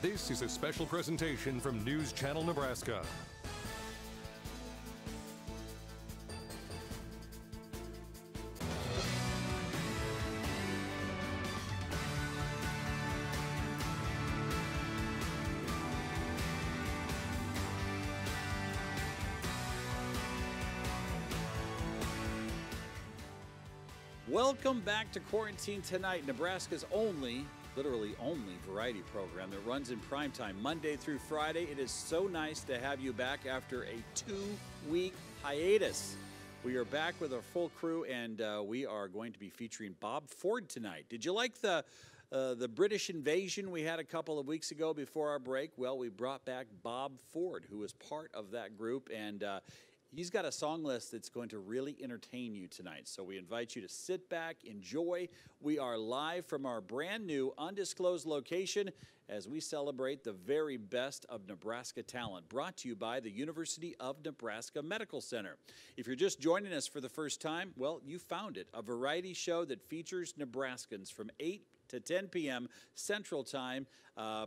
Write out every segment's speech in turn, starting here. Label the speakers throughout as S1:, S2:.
S1: This is a special presentation from News Channel Nebraska.
S2: Welcome back to Quarantine Tonight, Nebraska's only, literally only, variety program that runs in primetime Monday through Friday. It is so nice to have you back after a 2-week hiatus. We are back with our full crew, and we are going to be featuring Bob Ford tonight. Did you like the British invasion we had a couple of weeks ago before our break? Well, we brought back Bob Ford, who was part of that group, and he's got a song list that's going to really entertain you tonight. So we invite you to sit back, enjoy. We are live from our brand new undisclosed location as we celebrate the very best of Nebraska talent, brought to you by the University of Nebraska Medical Center. If you're just joining us for the first time, well, you found it, a variety show that features Nebraskans from 8 to 10 p.m. Central Time,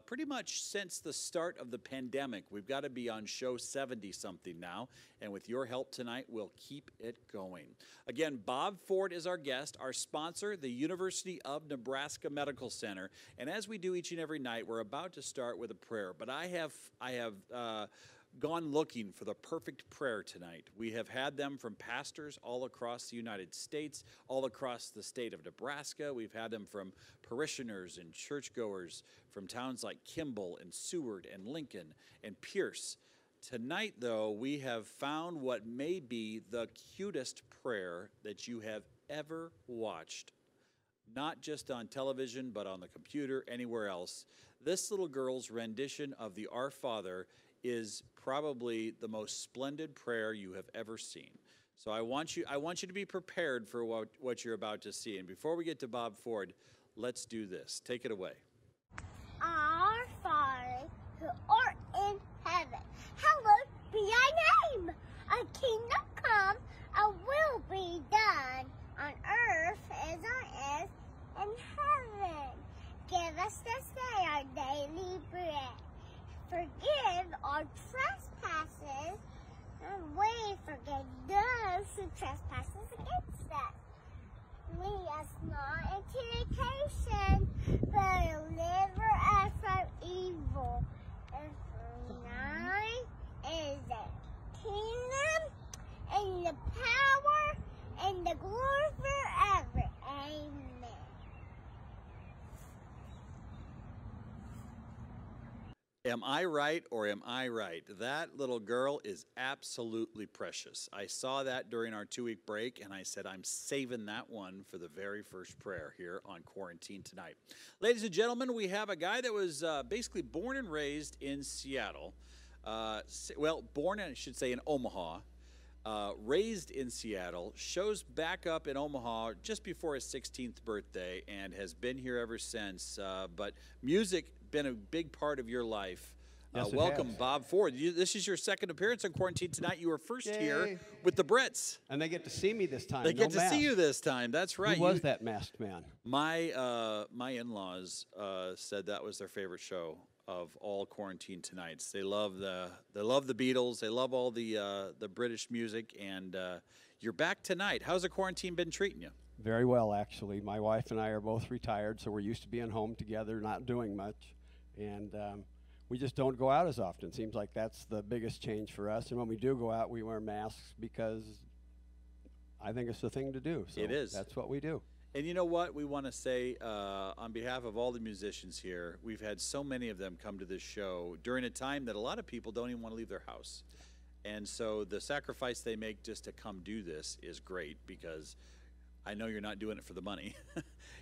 S2: pretty much since the start of the pandemic. We've got to be on show 70-something now, and with your help tonight, we'll keep it going. Again, Bob Ford is our guest, our sponsor, the University of Nebraska Medical Center, and as we do each and every night, we're about to start with a prayer, but I have gone looking for the perfect prayer tonight. We have had them from pastors all across the United States, all across the state of Nebraska. We've had them from parishioners and churchgoers from towns like Kimball and Seward and Lincoln and Pierce. Tonight, though, we have found what may be the cutest prayer that you have ever watched, not just on television, but on the computer, anywhere else. This little girl's rendition of the Our Father is probably the most splendid prayer you have ever seen. So I want you to be prepared for what you're about to see. And before we get to Bob Ford, let's do this. Take it away.
S3: Our Father, who art in heaven, hallowed be thy name. A kingdom come, a will be done, on earth as it is in heaven. Give us this day our daily bread. Forgive our trespasses, and we forgive those who trespass against us. Lead us not into temptation, but deliver us from evil. And for thine is the kingdom, and the power, and the glory forever. Amen.
S2: Am I right or am I right? That little girl is absolutely precious. I saw that during our 2-week break, and I said, I'm saving that one for the very first prayer here on Quarantine Tonight. Ladies and gentlemen, we have a guy that was basically born and raised in Seattle. Born, I should say, in Omaha. Raised in Seattle, shows back up in Omaha just before his 16th birthday and has been here ever since. But music been a big part of your life.
S4: Yes,
S2: welcome, Bob Ford. This is your second appearance on Quarantine Tonight. You were first here with the Brits.
S4: And they get to see me this time.
S2: They get to see you this time. That's right.
S4: Who was that masked man?
S2: My in-laws said that was their favorite show of all Quarantine Tonights. They love the Beatles. They love all the British music. And you're back tonight. How's the quarantine been treating you?
S4: Very well, actually. My wife and I are both retired, so we're used to being home together, not doing much. And we just don't go out as often. Seems like that's the biggest change for us. And when we do go out, we wear masks because I think it's the thing to do. So
S2: it is.
S4: That's what we do.
S2: And you know what? We want to say on behalf of all the musicians here, we've had so many of them come to this show during a time that a lot of people don't even want to leave their house. And so the sacrifice they make just to come do this is great, because I know you're not doing it for the money.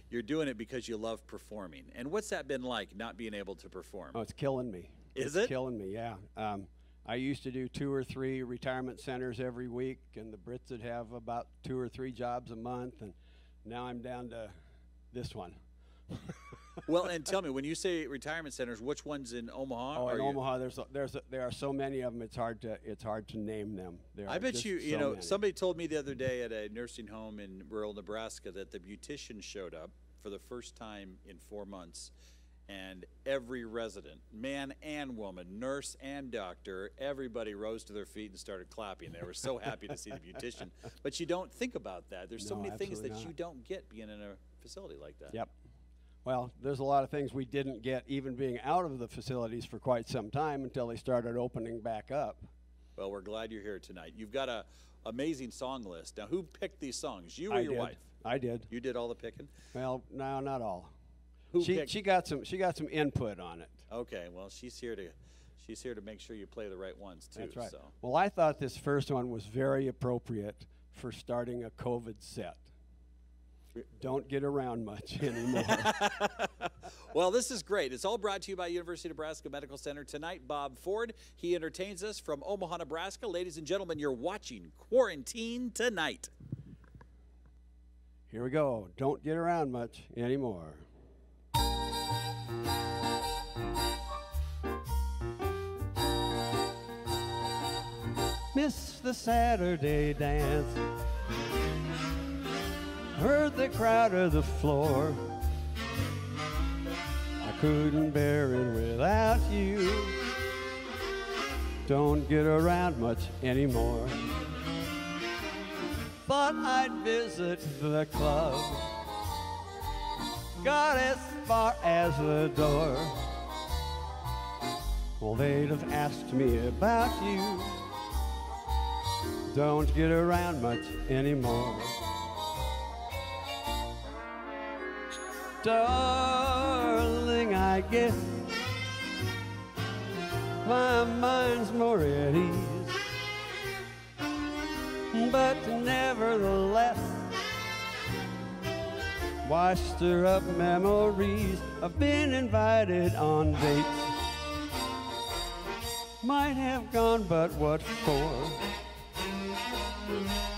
S2: You're doing it because you love performing. And what's that been like, not being able to perform?
S4: Oh, it's killing me.
S2: Is
S4: it's
S2: it?
S4: Killing me, yeah. I used to do 2 or 3 retirement centers every week, and the Brits would have about 2 or 3 jobs a month, and now I'm down to this one.
S2: Well, and tell me, when you say retirement centers, which ones in Omaha?
S4: Oh, in Omaha, there are so many of them. It's hard to name them.
S2: I bet you know,
S4: many.
S2: somebody told me the other day at a nursing home in rural Nebraska that the beautician showed up for the first time in 4 months, and every resident, man and woman, nurse and doctor, everybody rose to their feet and started clapping. They were so happy to see the beautician. But you don't think about that. There's so many things that you don't get being in a facility like that.
S4: Yep. Well, there's a lot of things we didn't get even being out of the facilities for quite some time until they started opening back up.
S2: Well, we're glad you're here tonight. You've got an amazing song list. Now, who picked these songs? You or your wife?
S4: I did.
S2: You did all the picking?
S4: Well, no, not all.
S2: Who
S4: she
S2: picked?
S4: she got some input on it.
S2: Okay, well, she's here to make sure you play the right ones too.
S4: That's right.
S2: So.
S4: Well, I thought this first one was very appropriate for starting a COVID set. Don't get around much anymore.
S2: Well, this is great. It's all brought to you by University of Nebraska Medical Center. Tonight, Bob Ford, he entertains us from Omaha, Nebraska. Ladies and gentlemen, you're watching Quarantine Tonight.
S4: Here we go. Don't get around much anymore. Miss the Saturday dance. Heard the crowd of the floor. I couldn't bear it without you. Don't get around much anymore. Thought I'd visit the club. Got as far as the door. Well, they'd have asked me about you. Don't get around much anymore. Darling, I guess my mind's more at ease, but nevertheless, why stir up memories? I've been invited on dates, might have gone, but what for?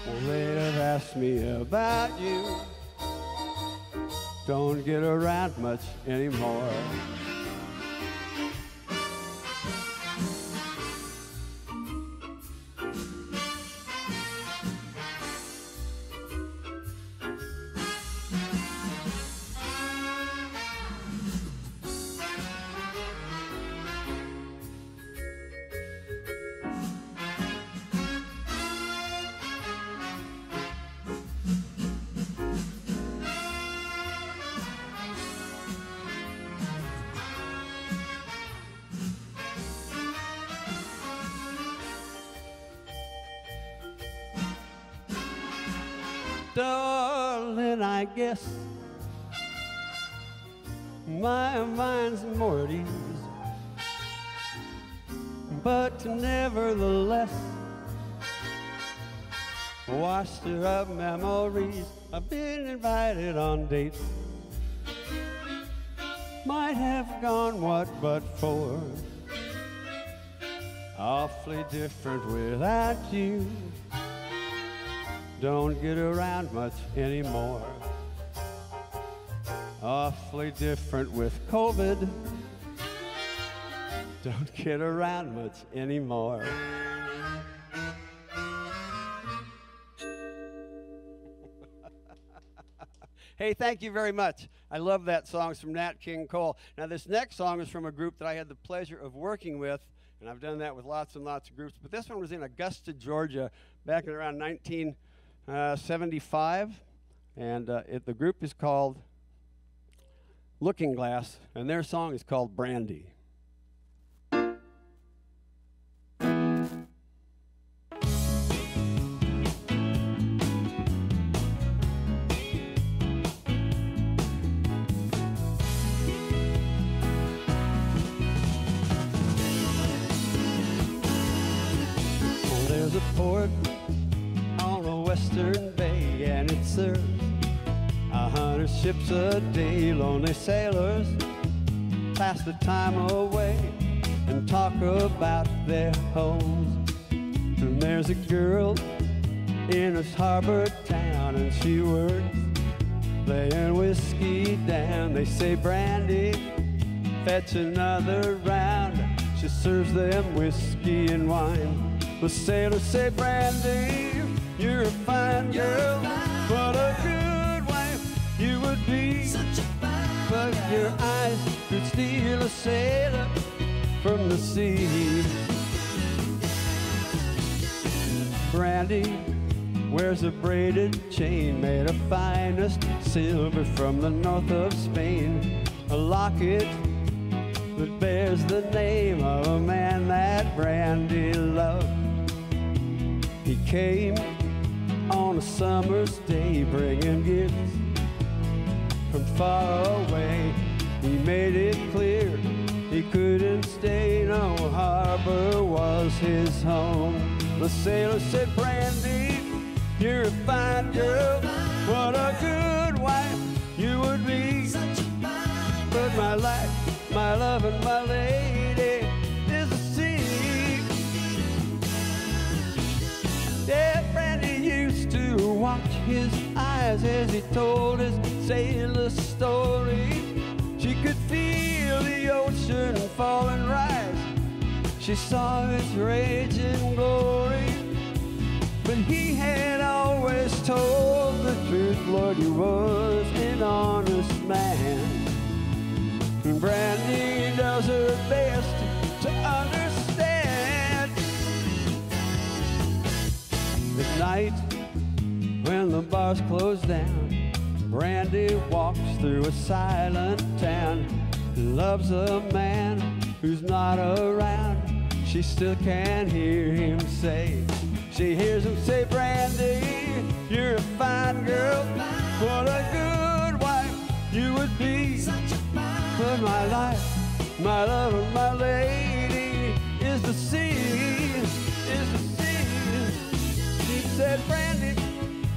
S4: Well, they'd have asked me about you. Don't get around much anymore. Darling, I guess my mind's more at ease, but nevertheless, washed her up memories. I've been invited on dates, might have gone, what but for? Awfully different without you. Don't get around much anymore. Awfully different with COVID. Don't get around much anymore. Hey, thank you very much. I love that song. It's from Nat King Cole. Now, this next song is from a group that I had the pleasure of working with, and I've done that with lots and lots of groups. But this one was in Augusta, Georgia, back in around 1975, and the group is called Looking Glass, and their song is called Brandy. There's a port on a western bay, and it serves 100 ships a day. Lonely sailors pass the time away and talk about their homes. And there's a girl in this harbor town, and she works laying whiskey down. They say, Brandy, fetch another round. She serves them whiskey and wine. The sailors say, Brandy, you're a fine girl. What a good wife you would be. But your eyes could steal a sailor from the sea. Brandy wears a braided chain made of finest silver from the north of Spain. A locket that bears the name of a man that Brandy loved. He came on a summer's day bringing gifts from far away. He made it clear he couldn't stay, no harbor was his home. The sailor said, Brandy, you're a fine girl, what a good wife you would be. But my life, my love, and my lady is the sea. Yeah, Brandy used to watch his eyes as he told his sailor story. She could feel the ocean fall and rise. She saw its raging glory. But he had always told the truth, Lord, he was an honest man. And Brandy does her best to understand. At night, when the bars close down, Brandy walks through a silent town. Loves a man who's not around. She still can't hear him say. She hears him say, Brandy, you're a fine girl, what a good wife you would be. But my life, my love, and my lady is the sea, is the sea. She said, Brandy,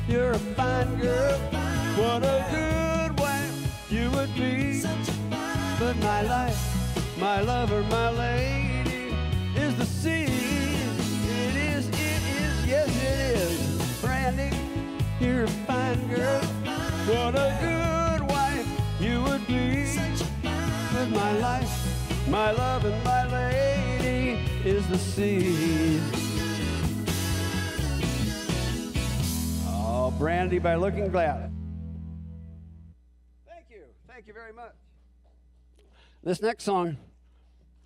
S4: you're a fine girl, what a good wife you would be. But my life, my lover, my lady is the sea. It is, yes it is. Brandy, you're a fine girl, what a good wife you would be. But my life, my love, and my lady is the sea. Oh, Brandy by Looking Glass. Thank you very much. This next song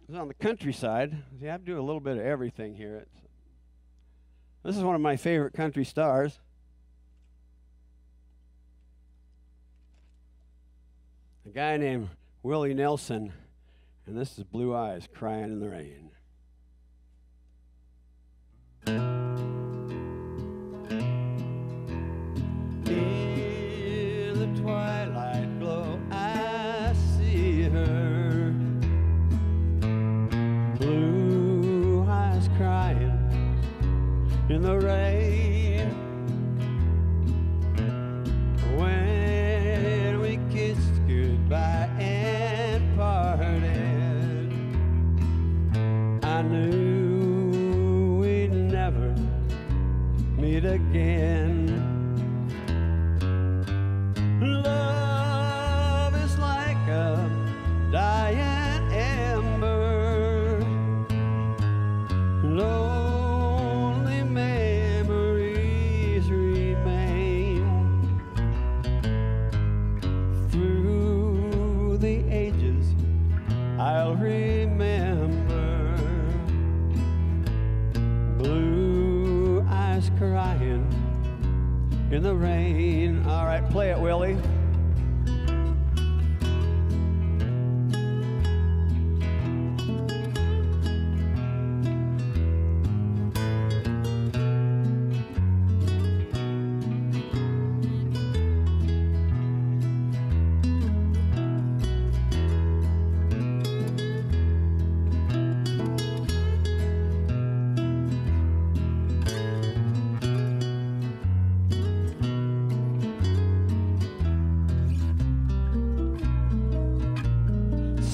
S4: is on the countryside. See, I have to do a little bit of everything here. This is one of my favorite country stars. A guy named Willie Nelson, and this is Blue Eyes Crying in the Rain. In the twilight glow, I see her, blue eyes crying in the rain. When we kissed goodbye and parted, I knew we'd never meet again. Love is like a dying ember, lonely memories remain. Through the ages I'll remember blue eyes crying in the rain. All right, play it, Willie.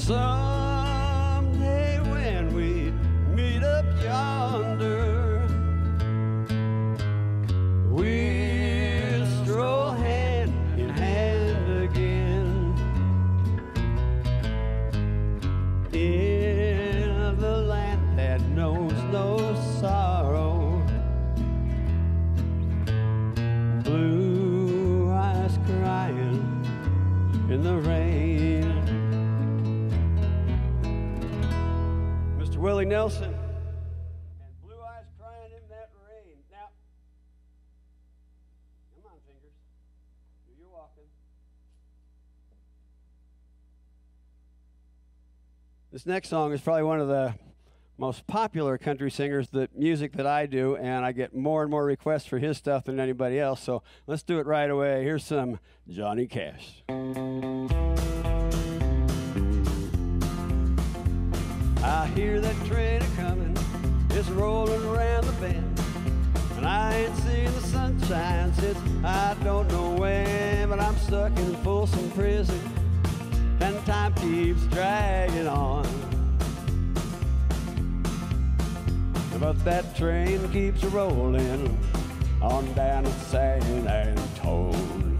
S4: Someday when we meet up yonder, we'll stroll hand in hand again in the land that knows no sorrow. Blue eyes crying in the rain. Willie Nelson and Blue Eyes Crying in That Rain. Now, come on, fingers. Do your walking. This next song is probably one of the most popular country singers, the music that I do, and I get more and more requests for his stuff than anybody else, so let's do it right away. Here's some Johnny Cash. I hear that train a-comin', it's rolling around the bend, and I ain't seen the sunshine since I don't know when, but I'm stuck in Folsom Prison, and time keeps dragging on. But that train keeps rolling on down to San Antone.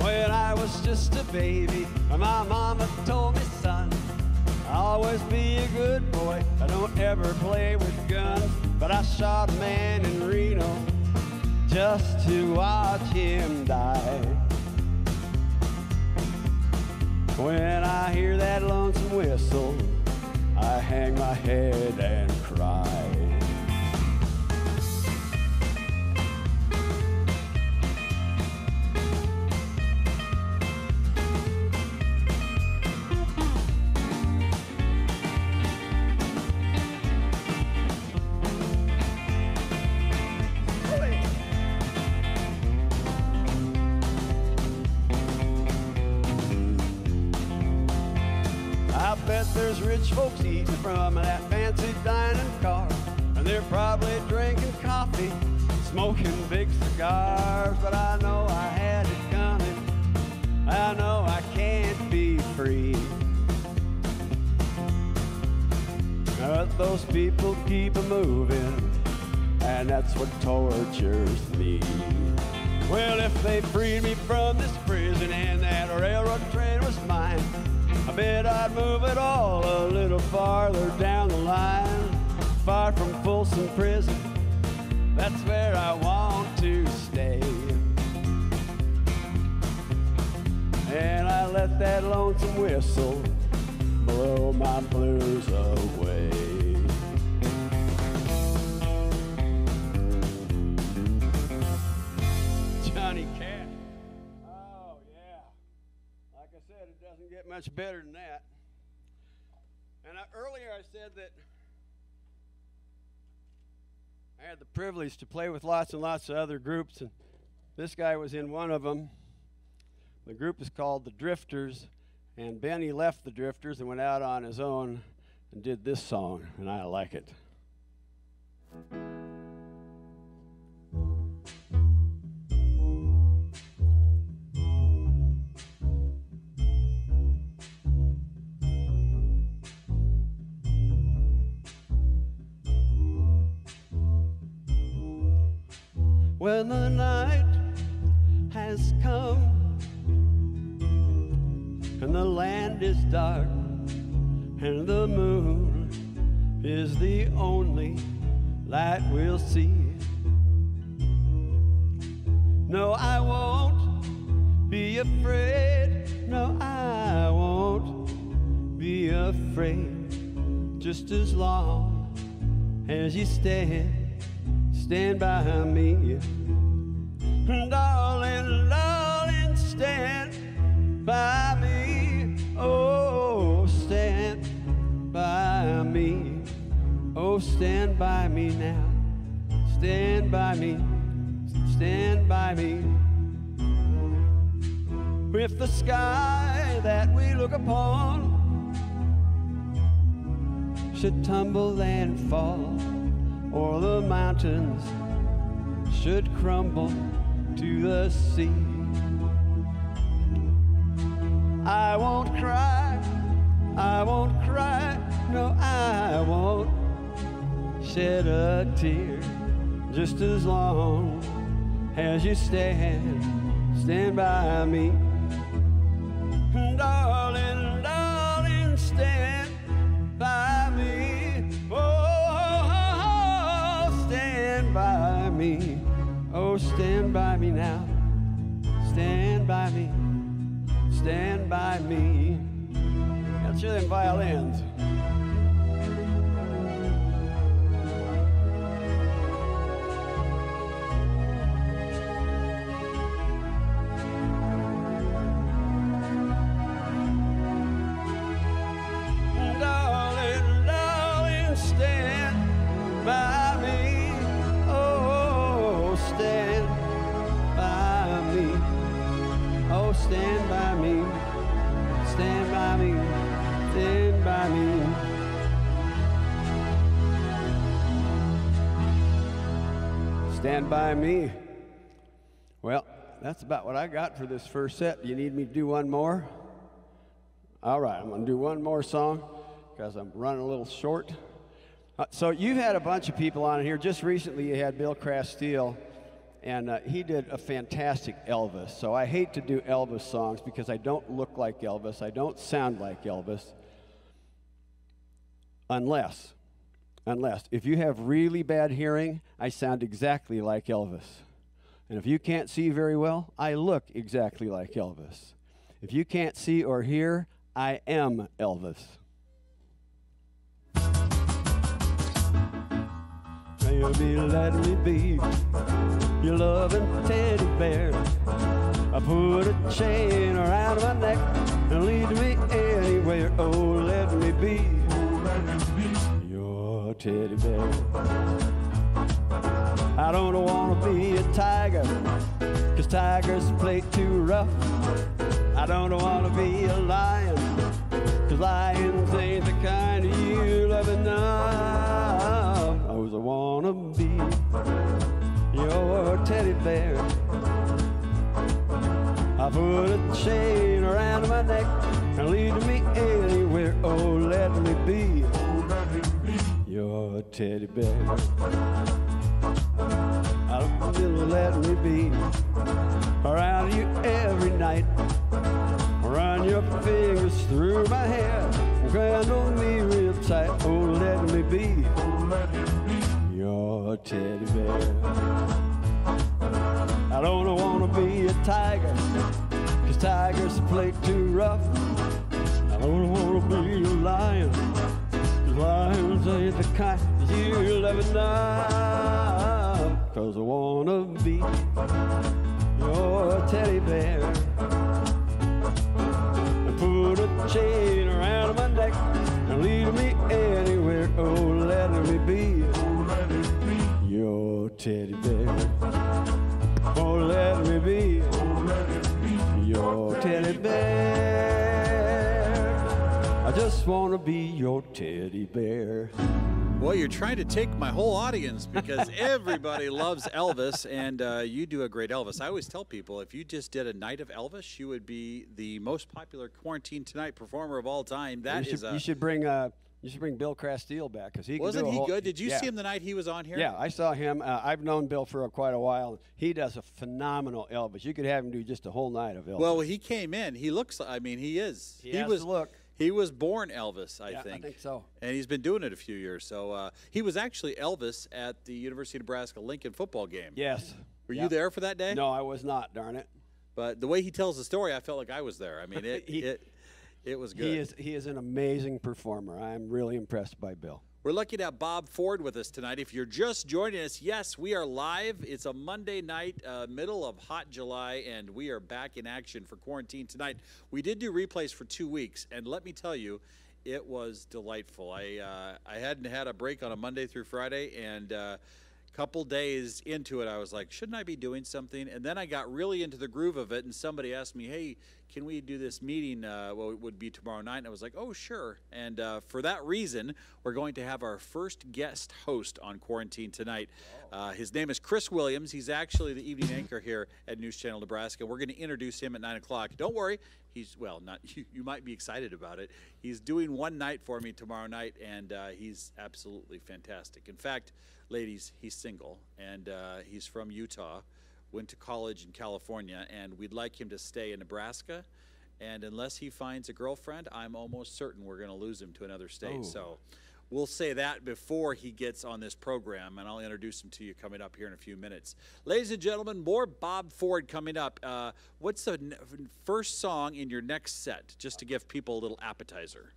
S4: When I was just a baby, my mama told me, son, always be a good boy, I don't ever play with guns. But I shot a man in Reno just to watch him die. When I hear that lonesome whistle, I hang my head and cry. I bet there's rich folks eating from that fancy dining car, and they're probably drinking coffee, smoking big cigars. But I know I had it coming, I know I can't be free. But those people keep a-moving, and that's what tortures me. Well, if they freed me from this prison and that railroad train was mine, I bet I'd move it all a little farther down the line. Far from Folsom Prison, that's where I want to stay. And I let that lonesome whistle blow my blues away. Johnny Cash. Oh, yeah. Like I said, it doesn't get much better than that. And earlier I said that I had the privilege to play with lots and lots of other groups, and this guy was in one of them. The group is called the Drifters, and Benny left the Drifters and went out on his own and did this song, and I like it. When the night has come and the land is dark and the moon is the only light we'll see, no, I won't be afraid. No, I won't be afraid. Just as long as you stand by me. Darling, darling, stand by me. Oh, stand by me. Oh, stand by me now. Stand by me. Stand by me. If the sky that we look upon should tumble and fall, or the mountains should crumble to the sea, I won't cry, I won't cry, no, I won't shed a tear. Just as long as you stand by me. Darling, darling, stand by me. Oh, stand by me. Oh, stand by me now. Stand by me. Stand by me. Let's hear them violins. Stand By Me. Well, that's about what I got for this first set. Do you need me to do one more? All right, I'm going to do one more song because I'm running a little short. So you've had a bunch of people on here. Just recently you had Bill Crastile, and he did a fantastic Elvis. So I hate to do Elvis songs because I don't look like Elvis. I don't sound like Elvis. Unless, if you have really bad hearing, I sound exactly like Elvis. And if you can't see very well, I look exactly like Elvis. If you can't see or hear, I am Elvis. Baby, let me be your loving teddy bear. I put a chain around my neck and lead me anywhere. Oh, let me be your teddy bear. I don't want to be a tiger, 'cause tigers play too rough. I don't want to be a lion, 'cause lions ain't the kind you love enough. I want to be your teddy bear. I put a chain around my neck and lead me anywhere. Oh, let me be your teddy bear. Let me be around you every night. Run your fingers through my hair, cradle me real tight. Oh, let me be your teddy bear. I don't want to be a tiger, 'cause tigers play too rough. I don't want to be a lion, 'cause lions ain't the kind you love enough. 'Cause I want to be your teddy bear. And put a chain around my neck and lead me anywhere. Oh, let me be your teddy bear. Oh, let me be your teddy bear. I just want to be your teddy bear.
S2: Well, you're trying to take my whole audience because everybody loves Elvis, and you do a great Elvis. I always tell people, if you just did a night of Elvis, you would be the most popular Quarantine Tonight performer of all time.
S4: You should bring Bill Crastile back, because he
S2: wasn't he good? Did you see him the night he was on here?
S4: Yeah, I saw him. I've known Bill for quite a while. He does a phenomenal Elvis. You could have him do just a whole night of Elvis.
S2: Well, he came in. He looks. I mean, he is.
S4: He has the look.
S2: He was born Elvis, I think.
S4: I think so.
S2: And he's been doing it a few years. So he was actually Elvis at the University of Nebraska Lincoln football game.
S4: Yes.
S2: Were you there for that day?
S4: No, I was not, darn it.
S2: But the way he tells the story, I felt like I was there. I mean, it was good.
S4: He is an amazing performer. I'm really impressed by Bill.
S2: We're lucky to have Bob Ford with us tonight. If you're just joining us, yes, we are live. It's a Monday night, middle of hot July, and we are back in action for Quarantine Tonight. We did do replays for 2 weeks, and let me tell you, it was delightful. I hadn't had a break on a Monday through Friday, and couple days into it, I was like, shouldn't I be doing something? And then I got really into the groove of it, and somebody asked me, hey, can we do this meeting? Well, it would be tomorrow night. And I was like, oh, sure. And for that reason, we're going to have our first guest host on Quarantine Tonight. His name is Chris Williams. He's actually the evening anchor here at News Channel Nebraska. We're going to introduce him at 9 o'clock. Don't worry. He's, well, not you might be excited about it. He's doing one night for me tomorrow night, and he's absolutely fantastic. In fact, ladies, he's single, and he's from Utah, went to college in California, and we'd like him to stay in Nebraska. And unless he finds a girlfriend, I'm almost certain we're going to lose him to another state. Oh. So we'll say that before he gets on this program, and I'll introduce him to you coming up here in a few minutes. Ladies and gentlemen, more Bob Ford coming up. What's the first song in your next set, just to give people a little appetizer?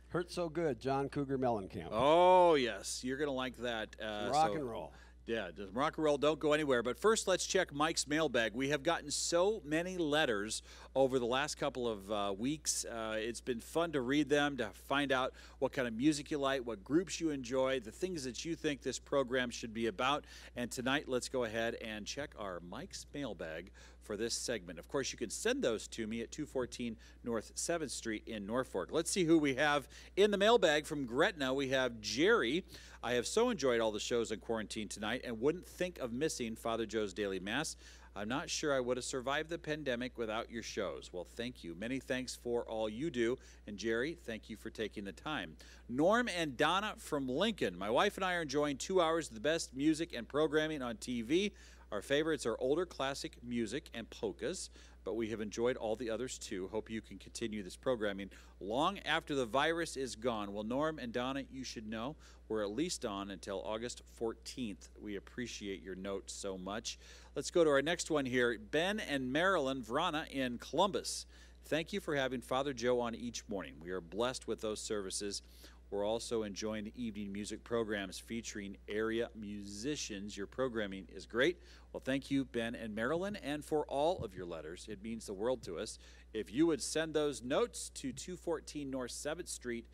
S4: Hurt So Good, John Cougar Mellencamp.
S2: Oh, yes. You're going to like that.
S4: Rock and roll.
S2: Yeah, rock and roll, don't go anywhere. But first, let's check Mike's mailbag. We have gotten so many letters over the last couple of weeks. It's been fun to read them, to find out what kind of music you like, what groups you enjoy, the things that you think this program should be about. And tonight, let's go ahead and check our Mike's mailbag for this segment. Of course, you can send those to me at 214 North 7th Street in Norfolk. Let's see who we have in the mailbag. From Gretna, we have Jerry. I have so enjoyed all the shows on Quarantine Tonight. tonight and wouldn't think of missing Father Joe's Daily Mass. I'm not sure I would have survived the pandemic without your shows. Well, thank you. Many thanks for all you do. And Jerry, thank you for taking the time. Norm and Donna from Lincoln. My wife and I are enjoying 2 hours of the best music and programming on TV. Our favorites are older classic music and polkas, but we have enjoyed all the others too. Hope you can continue this programming long after the virus is gone. Well, Norm and Donna, you should know we're at least on until August 14th. We appreciate your notes so much. Let's go to our next one here. Ben and Marilyn Vrana in Columbus. Thank you for having Father Joe on each morning. We are blessed with those services. We're also enjoying the evening music programs featuring area musicians. Your programming is great. Well, thank you, Ben and Marilyn, and for all of your letters. It means the world to us. If you would send those notes to 214 North 7th Street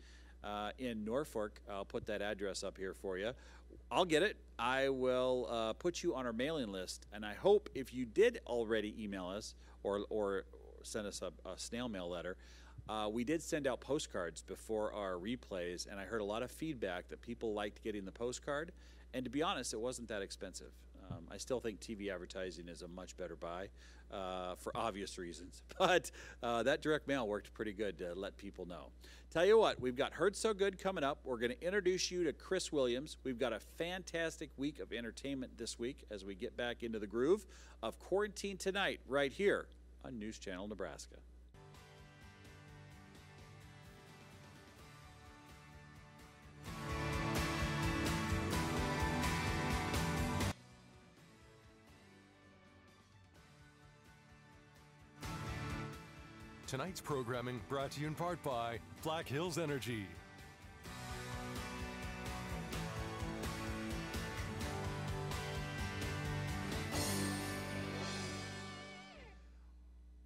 S2: in Norfolk, I'll put that address up here for you. I'll get it. I will put you on our mailing list, and I hope if you did already email us or send us a snail mail letter, we did send out postcards before our replays, and I heard a lot of feedback that people liked getting the postcard. And to be honest, it wasn't that expensive. I still think TV advertising is a much better buy for obvious reasons. But that direct mail worked pretty good to let people know. Tell you what, we've got Heard So Good coming up. We're going to introduce you to Chris Williams. We've got a fantastic week of entertainment this week as we get back into the groove of Quarantine Tonight right here on News Channel Nebraska.
S1: Tonight's programming brought to you in part by Black Hills Energy.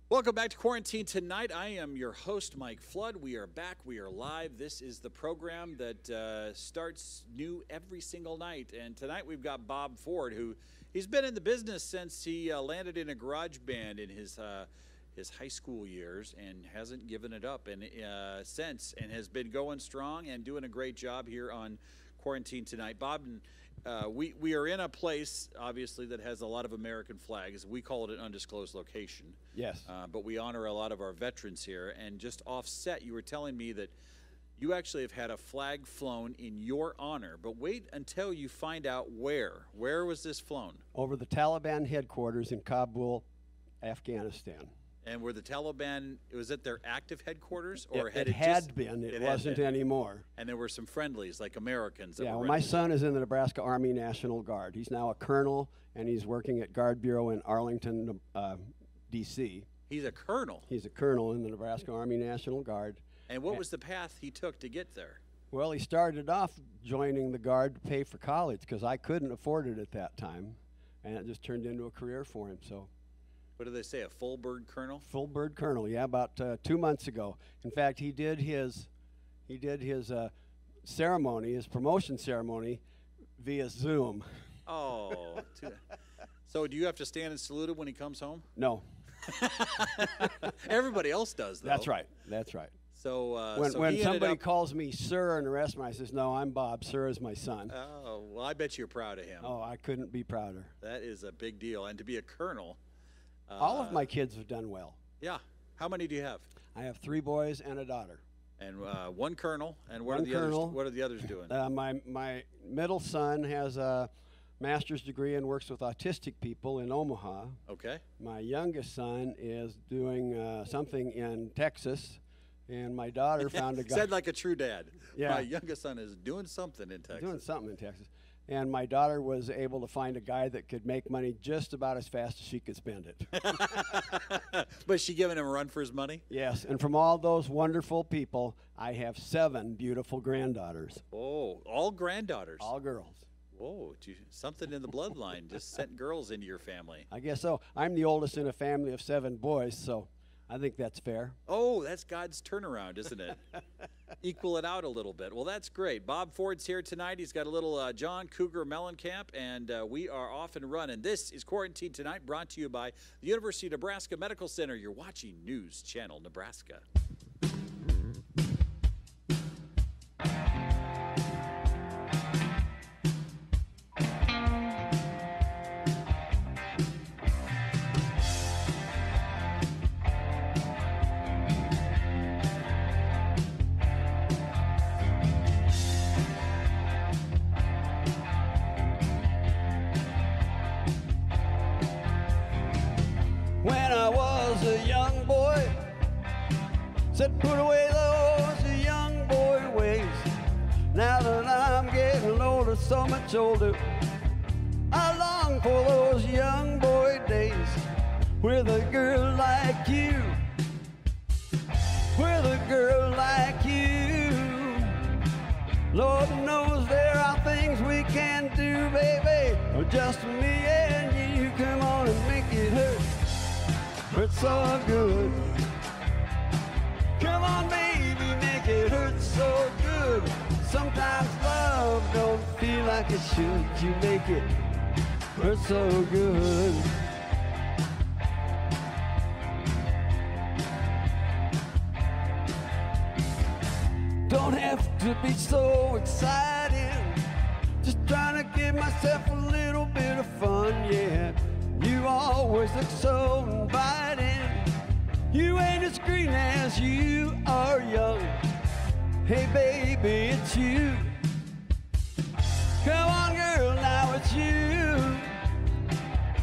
S2: Welcome back to Quarantine Tonight. I am your host, Mike Flood. We are back. We are live. This is the program that starts new every single night. And tonight we've got Bob Ford, who he's been in the business since he landed in a garage band in his high school years and hasn't given it up since, and has been going strong and doing a great job here on Quarantine Tonight. Bob, we are in a place, obviously, that has a lot of American flags. We call it an undisclosed location.
S4: Yes.
S2: But we honor a lot of our veterans here. And just offset, you were telling me that you actually have had a flag flown in your honor. But wait until you find out where. Where was this flown?
S4: Over the Taliban headquarters in Kabul, Afghanistan.
S2: And were the Taliban, was it their active headquarters? Or
S4: It had been. It wasn't anymore.
S2: And there were some friendlies, like Americans.
S4: Yeah, well, my son is in the Nebraska Army National Guard. He's now a colonel, and he's working at Guard Bureau in Arlington, D.C.
S2: He's a colonel?
S4: He's a colonel in the Nebraska Army National Guard.
S2: And what was the path he took to get there?
S4: Well, he started off joining the Guard to pay for college because I couldn't afford it at that time, and it just turned into a career for him. So.
S2: What do they say, a full bird colonel?
S4: Full bird colonel, yeah, about 2 months ago. In fact, he did his ceremony, his promotion ceremony, via Zoom.
S2: Oh, so do you have to stand and salute him when he comes home?
S4: No.
S2: Everybody else does, though.
S4: That's right. That's right.
S2: So
S4: when somebody calls me sir and the rest of my, I says, no, I'm Bob. Sir is my son.
S2: Oh, well, I bet you're proud of him.
S4: Oh, I couldn't be prouder.
S2: That is a big deal. And to be a colonel.
S4: All of my kids have done well.
S2: Yeah. How many do you have?
S4: I have 3 boys and a daughter.
S2: And one colonel. And what
S4: are
S2: the others doing?
S4: My middle son has a master's degree and works with autistic people in Omaha.
S2: Okay.
S4: My youngest son is doing something in Texas. And my daughter found a guy.
S2: Said like a true dad.
S4: Yeah.
S2: My youngest son is doing something in Texas.
S4: Doing something in Texas. And my daughter was able to find a guy that could make money just about as fast as she could spend it.
S2: But she giving him a run for his money?
S4: Yes. And from all those wonderful people, I have 7 beautiful granddaughters.
S2: Oh, all granddaughters?
S4: All girls.
S2: Whoa, something in the bloodline just sent girls into your family.
S4: I guess so. I'm the oldest in a family of 7 boys, so I think that's fair.
S2: Oh, that's God's turnaround, isn't it? Equal it out a little bit. Well, that's great. Bob Ford's here tonight. He's got a little John Cougar Mellencamp, and we are off and running. This is Quarantine Tonight, brought to you by the University of Nebraska Medical Center. You're watching News Channel Nebraska.
S4: so much older. I long for those young boy days with a girl like you, with a girl like you. Lord knows there are things we can do, baby, just me and you. Come on and make it hurt, hurt so good. Come on, baby, make it hurt so good. Sometimes love don't feel like it should. You make it hurt so good. Don't have to be so excited, just trying to give myself a little bit of fun, yeah. You always look so inviting. You ain't as green as you are young. Hey baby, it's you. Come on girl, now it's you.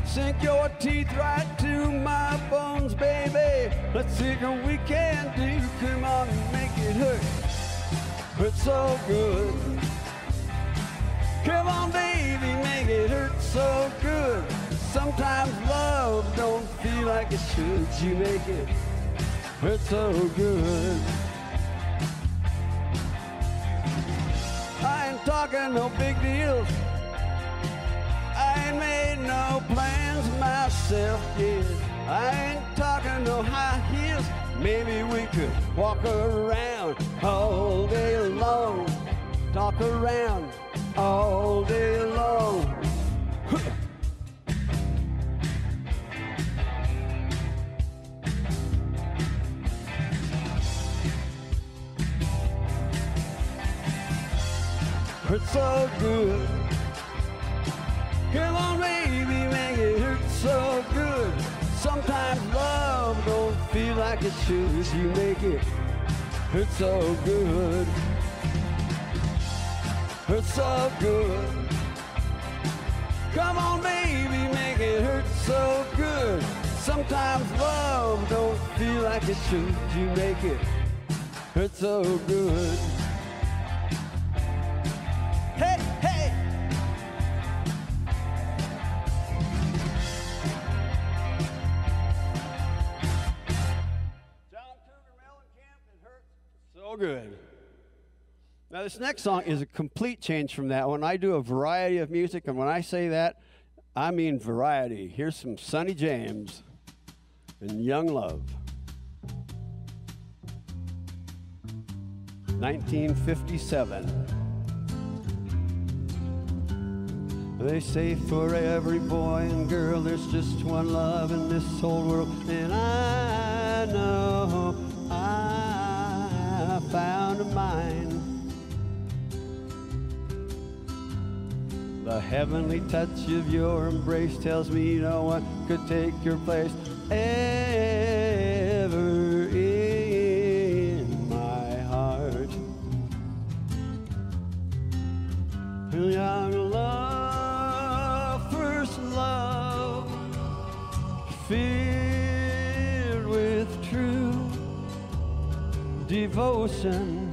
S4: Sink your teeth right to my bones, baby. Let's see what we can do. Come on and make it hurt, hurt so good. Come on baby, make it hurt so good. Sometimes love don't feel like it should. You make it hurt so good. I ain't talking no big deals. I ain't made no plans myself yet. I ain't talking no high heels. Maybe we could walk around all day long. Talk around all day long. Hurt so good. Come on, baby, make it hurt so good. Sometimes love don't feel like it should. You make it hurt so good. Hurt so good. Come on, baby, make it hurt so good. Sometimes love don't feel like it should. You make it hurt so good. Hey, hey! John Cougar Mellencamp, it hurts so good. Now this next song is a complete change from that one. I do a variety of music, and when I say that, I mean variety. Here's some Sonny James and Young Love. 1957. They say for every boy and girl there's just one love in this whole world, and I know I found mine. The heavenly touch of your embrace tells me no one could take your place ever in my heart. Young love, first love, filled with true devotion.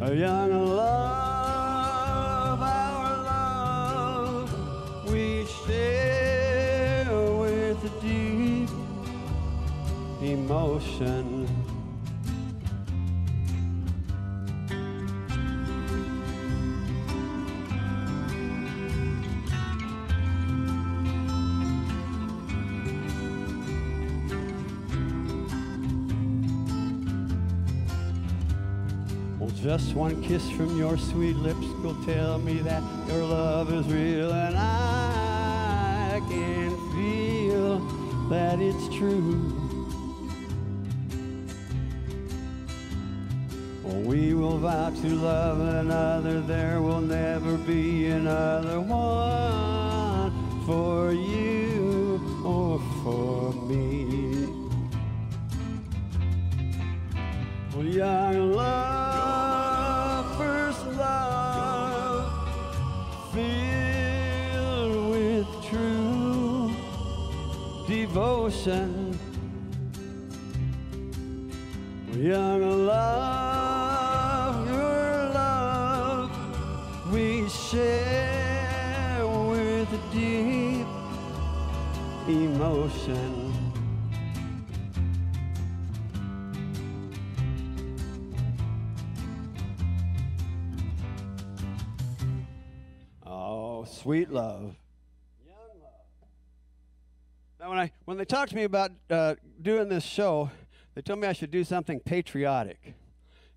S4: A young love, our love, we share with deep emotion. Just one kiss from your sweet lips will tell me that your love is real, and I can feel that it's true. We will vow to love another, there will never be another one for you or for me. Well, young love, first love, filled with true devotion. Young love, your love ocean. Oh, sweet love. Young love. Now, when they talked to me about doing this show, they told me I should do something patriotic.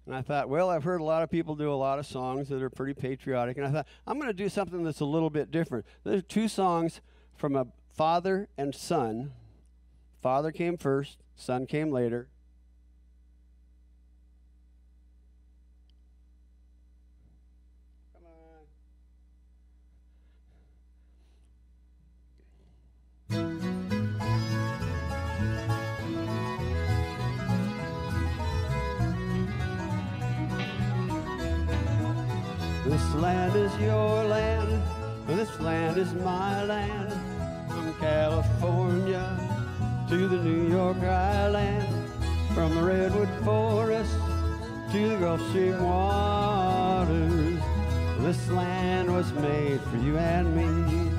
S4: And I thought, well, I've heard a lot of people do a lot of songs that are pretty patriotic. And I thought, I'm going to do something that's a little bit different. There's two songs from a father and son. Father came first, son came later. Come on. This land is your land, this land is my land. From California to the New York Island, from the Redwood Forest to the Gulf Stream waters. This land was made for you and me.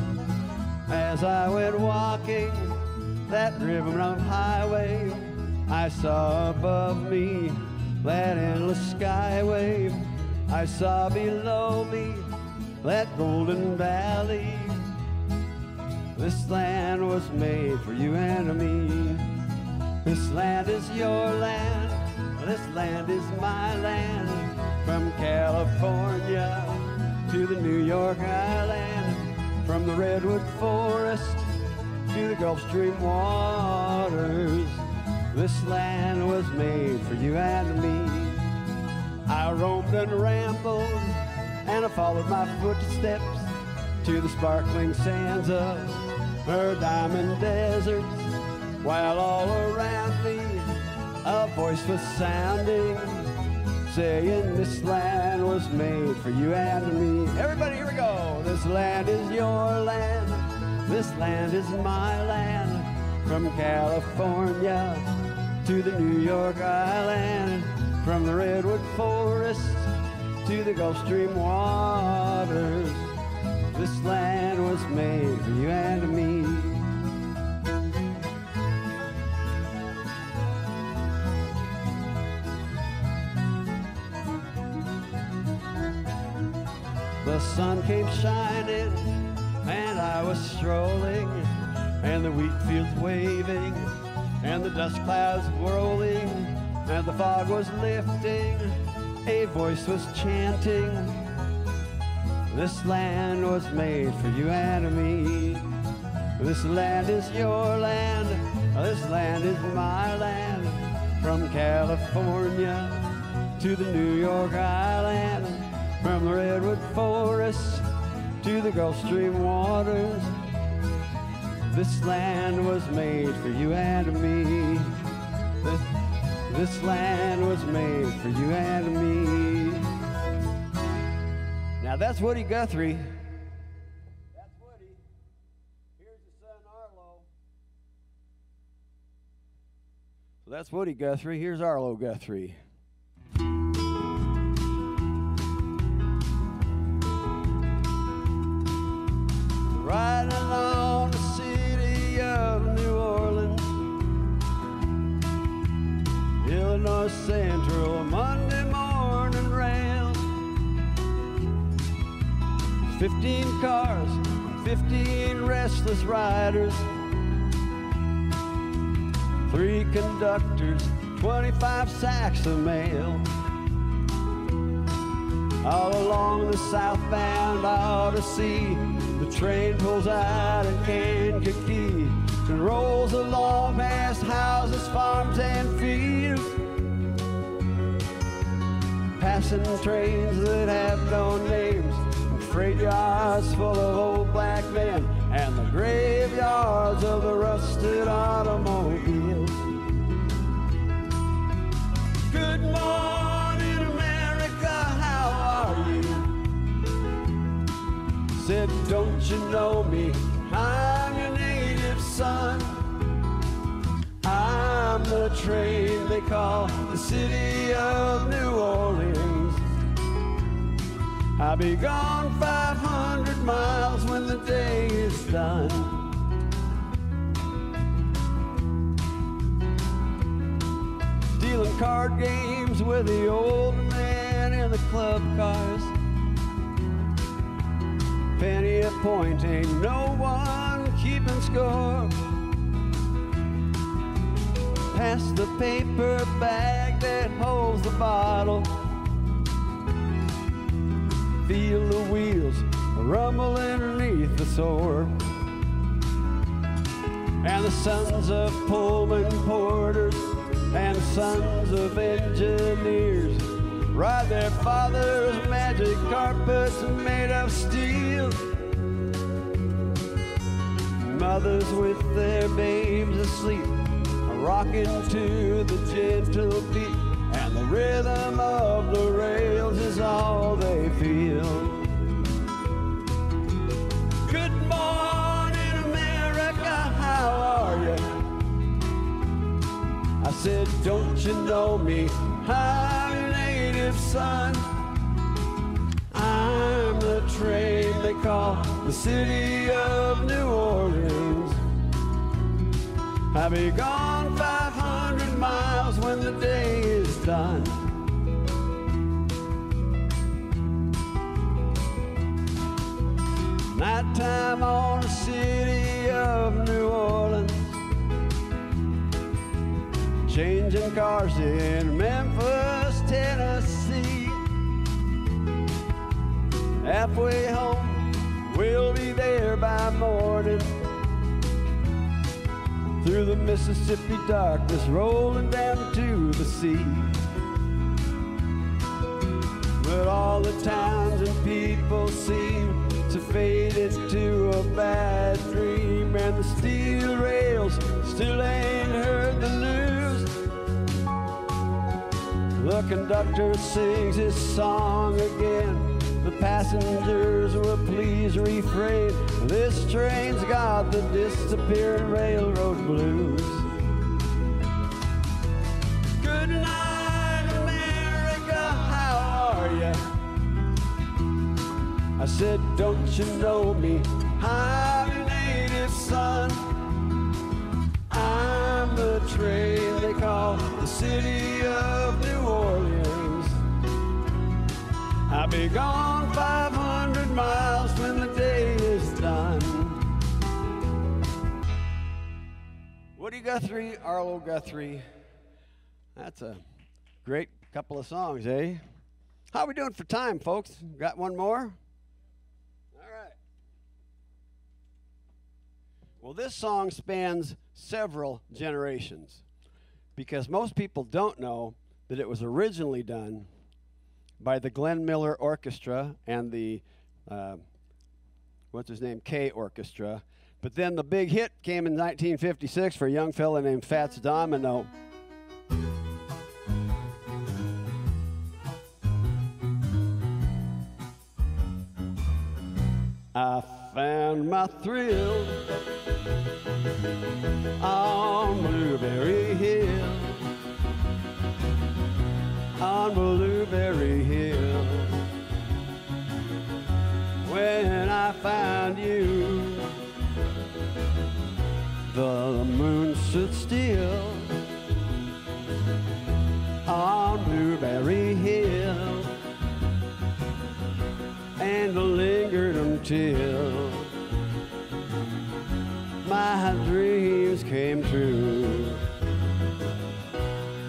S4: As I went walking that ribbon of highway, I saw above me that endless skyway. I saw below me that golden valley. This land was made for you and me. This land is your land, this land is my land. From California to the New York Island, from the Redwood Forest to the Gulf Stream waters. This land was made for you and me. I roamed and rambled, and I followed my footsteps to the sparkling sands of her diamond deserts, while all around me a voice was sounding, saying this land was made for you and me. Everybody, here we go. This land is your land, this land is my land. From California to the New York Island, from the Redwood Forest to the Gulf Stream waters. This land was made for you and me. The sun came shining and I was strolling, and the wheat fields waving and the dust clouds rolling, and the fog was lifting, a voice was chanting, this land was made for you and me. This land is your land, this land is my land. From California to the New York Island, from the Redwood Forest to the Gulf Stream waters. This land was made for you and me. This land was made for you and me. Now that's Woody Guthrie. That's Woody. Here's his son Arlo. So that's Woody Guthrie. Here's Arlo Guthrie. Riding along the city of New Orleans, Illinois Central, Monday morning rail. 15 cars, 15 restless riders, 3 conductors, 25 sacks of mail. All along the southbound Odyssey, the train pulls out in Kankakee and rolls along past houses, farms, and fields, passing trains that have no names, and freight yards full of old black men, and the graveyards of the rusted automobiles. Good morning, America, how are you? Said, don't you know me? I'm your native son. I'm the train they call the city of New Orleans. I'll be gone 500 miles when the day is done. dealing card games with the old man in the club cars. Penny a point, ain't no one keeping score. Pass the paper bag that holds the bottle. Feel the wheels rumble underneath the sore. And the sons of Pullman porters and sons of engineers ride their father's magic carpets made of steel. Mothers with their babes asleep, rocking to the gentle beat, and the rhythm of the rails is all they feel. Good morning, America, how are you? I said, don't you know me? I'm your native son. I'm the train they call the city of New Orleans. I'll be gone 500 miles when the day is done. Nighttime on the city of New Orleans, changing cars in Memphis, Tennessee. Halfway home, we'll be there by morning. Through the Mississippi darkness, rolling down to the sea. But all the towns and people seem to fade into a bad dream, and the steel rails still ain't heard the news. The conductor sings his song again. The passengers will please refrain. This train's got the disappearing railroad blues. Good night, America, how are ya? I said, don't you know me? I'm your native son. I'm the train they call the city of New Orleans. I'll be gone 500 miles when the day is done. Woody Guthrie, Arlo Guthrie. That's a great couple of songs, eh? How are we doing for time, folks? Got one more? All right. Well, this song spans several generations because most people don't know that it was originally done by the Glenn Miller Orchestra and the, K Orchestra. But then the big hit came in 1956 for a young fella named Fats Domino. I found my thrill on Blueberry Hill. On Blueberry Hill, when I found you, the moon stood still. On Blueberry Hill, and lingered until my dreams came true.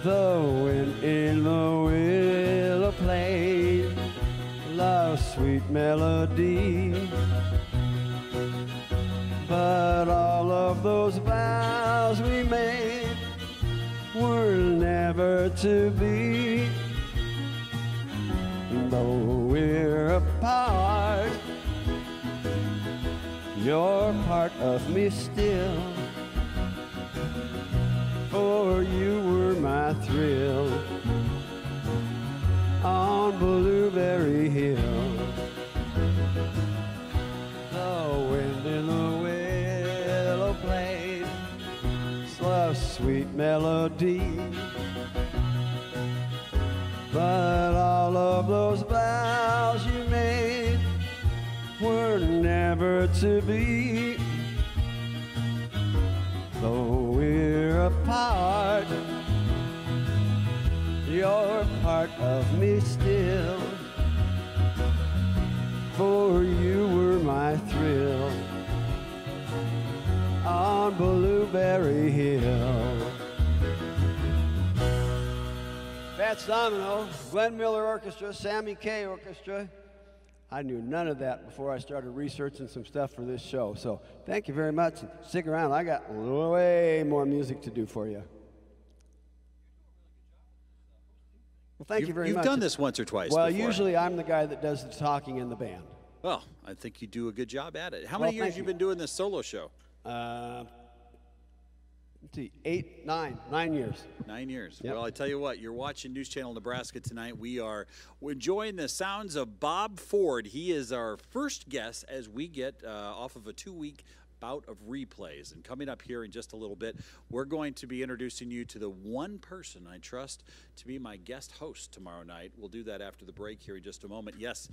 S4: The wind in the willow played love's sweet melody, but all of those vows we made were never to be. Though we're apart, you're part of me still. For you were my thrill on Blueberry Hill. The wind in the willow played slow, sweet melody, but all of those vows you made were never to be. Though we're apart, are part of me still, for you were my thrill on Blueberry Hill. Fats Domino, Glenn Miller Orchestra, Sammy Kaye Orchestra. I knew none of that before I started researching some stuff for this show. So thank you very much. Stick around. I got way more music to do for you. Well, thank you very much.
S2: You've done this once or twice
S4: Well,
S2: before.
S4: Usually I'm the guy that does the talking in the band.
S2: Well, I think you do a good job at it. How many years have you been doing this solo show?
S4: Let's see, 9 years.
S2: 9 years.
S4: Yep.
S2: Well, I tell you what, you're watching News Channel Nebraska tonight. We're enjoying the sounds of Bob Ford. He is our first guest as we get off of a 2-week bout of replays. And coming up here in just a little bit, we're going to be introducing you to the one person I trust to be my guest host tomorrow night. We'll do that after the break here in just a moment. Yes,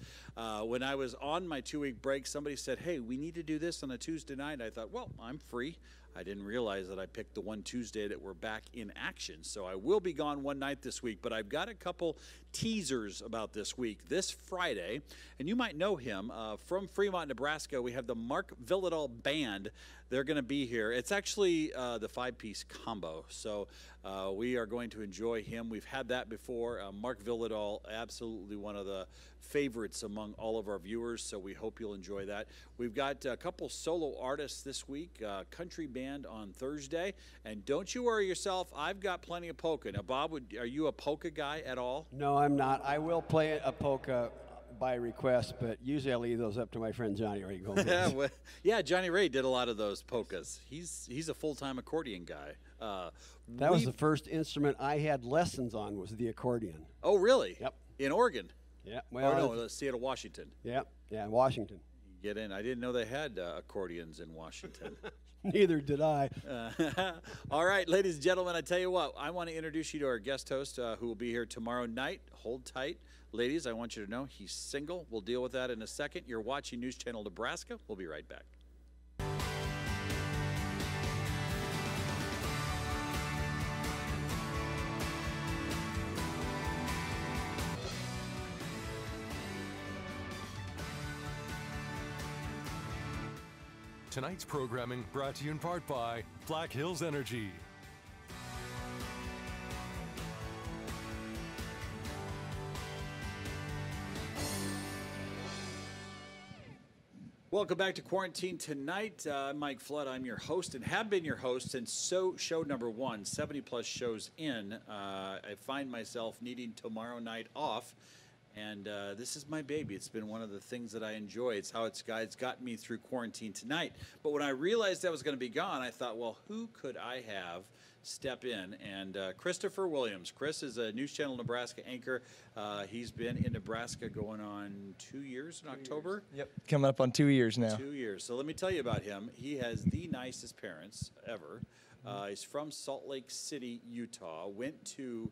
S2: when I was on my 2-week break, somebody said, hey, we need to do this on a Tuesday night. I thought, well, I'm free. I didn't realize that I picked the one Tuesday that we're back in action. So I will be gone one night this week, but I've got a couple teasers about this week. This Friday, and you might know him, from Fremont, Nebraska, we have the Mark Villadal Band. They're going to be here. It's actually the 5-piece combo. So we are going to enjoy him. We've had that before. Mark Villadal, absolutely one of the favorites among all of our viewers, so we hope you'll enjoy that. We've got a couple solo artists this week, country band on Thursday, and don't you worry yourself, I've got plenty of polka. Now, Bob, are you a polka guy at all?
S4: No, I'm not. I will play a polka by request, but usually I leave those up to my friend Johnny Ray Gomez.
S2: Yeah, Johnny Ray did a lot of those polkas. He's a full-time accordion guy.
S4: That was the first instrument I had lessons on, was the accordion.
S2: Oh, really?
S4: Yep.
S2: In Oregon?
S4: Yeah. Well,
S2: no, Seattle, Washington.
S4: Yeah, in Washington.
S2: Get in. I didn't know they had accordions in Washington.
S4: Neither did I.
S2: All right, ladies and gentlemen, I tell you what, I want to introduce you to our guest host who will be here tomorrow night. Hold tight. Ladies, I want you to know he's single. We'll deal with that in a second. You're watching News Channel Nebraska. We'll be right back.
S1: Tonight's programming brought to you in part by Black Hills Energy.
S2: Welcome back to Quarantine Tonight. I'm Mike Flood. I'm your host and have been your host since show number 1, 70-plus shows in. I find myself needing tomorrow night off, and this is my baby. It's been one of the things that I enjoy. It's how it's gotten me through Quarantine Tonight. But when I realized I was going to be gone, I thought, well, who could I have step in? And Christopher Williams. Chris is a News Channel Nebraska anchor. He's been in Nebraska going on 2 years in October.
S5: Yep, coming up on 2 years now.
S2: 2 years. So let me tell you about him. He has the nicest parents ever. He's from Salt Lake City, Utah. Went to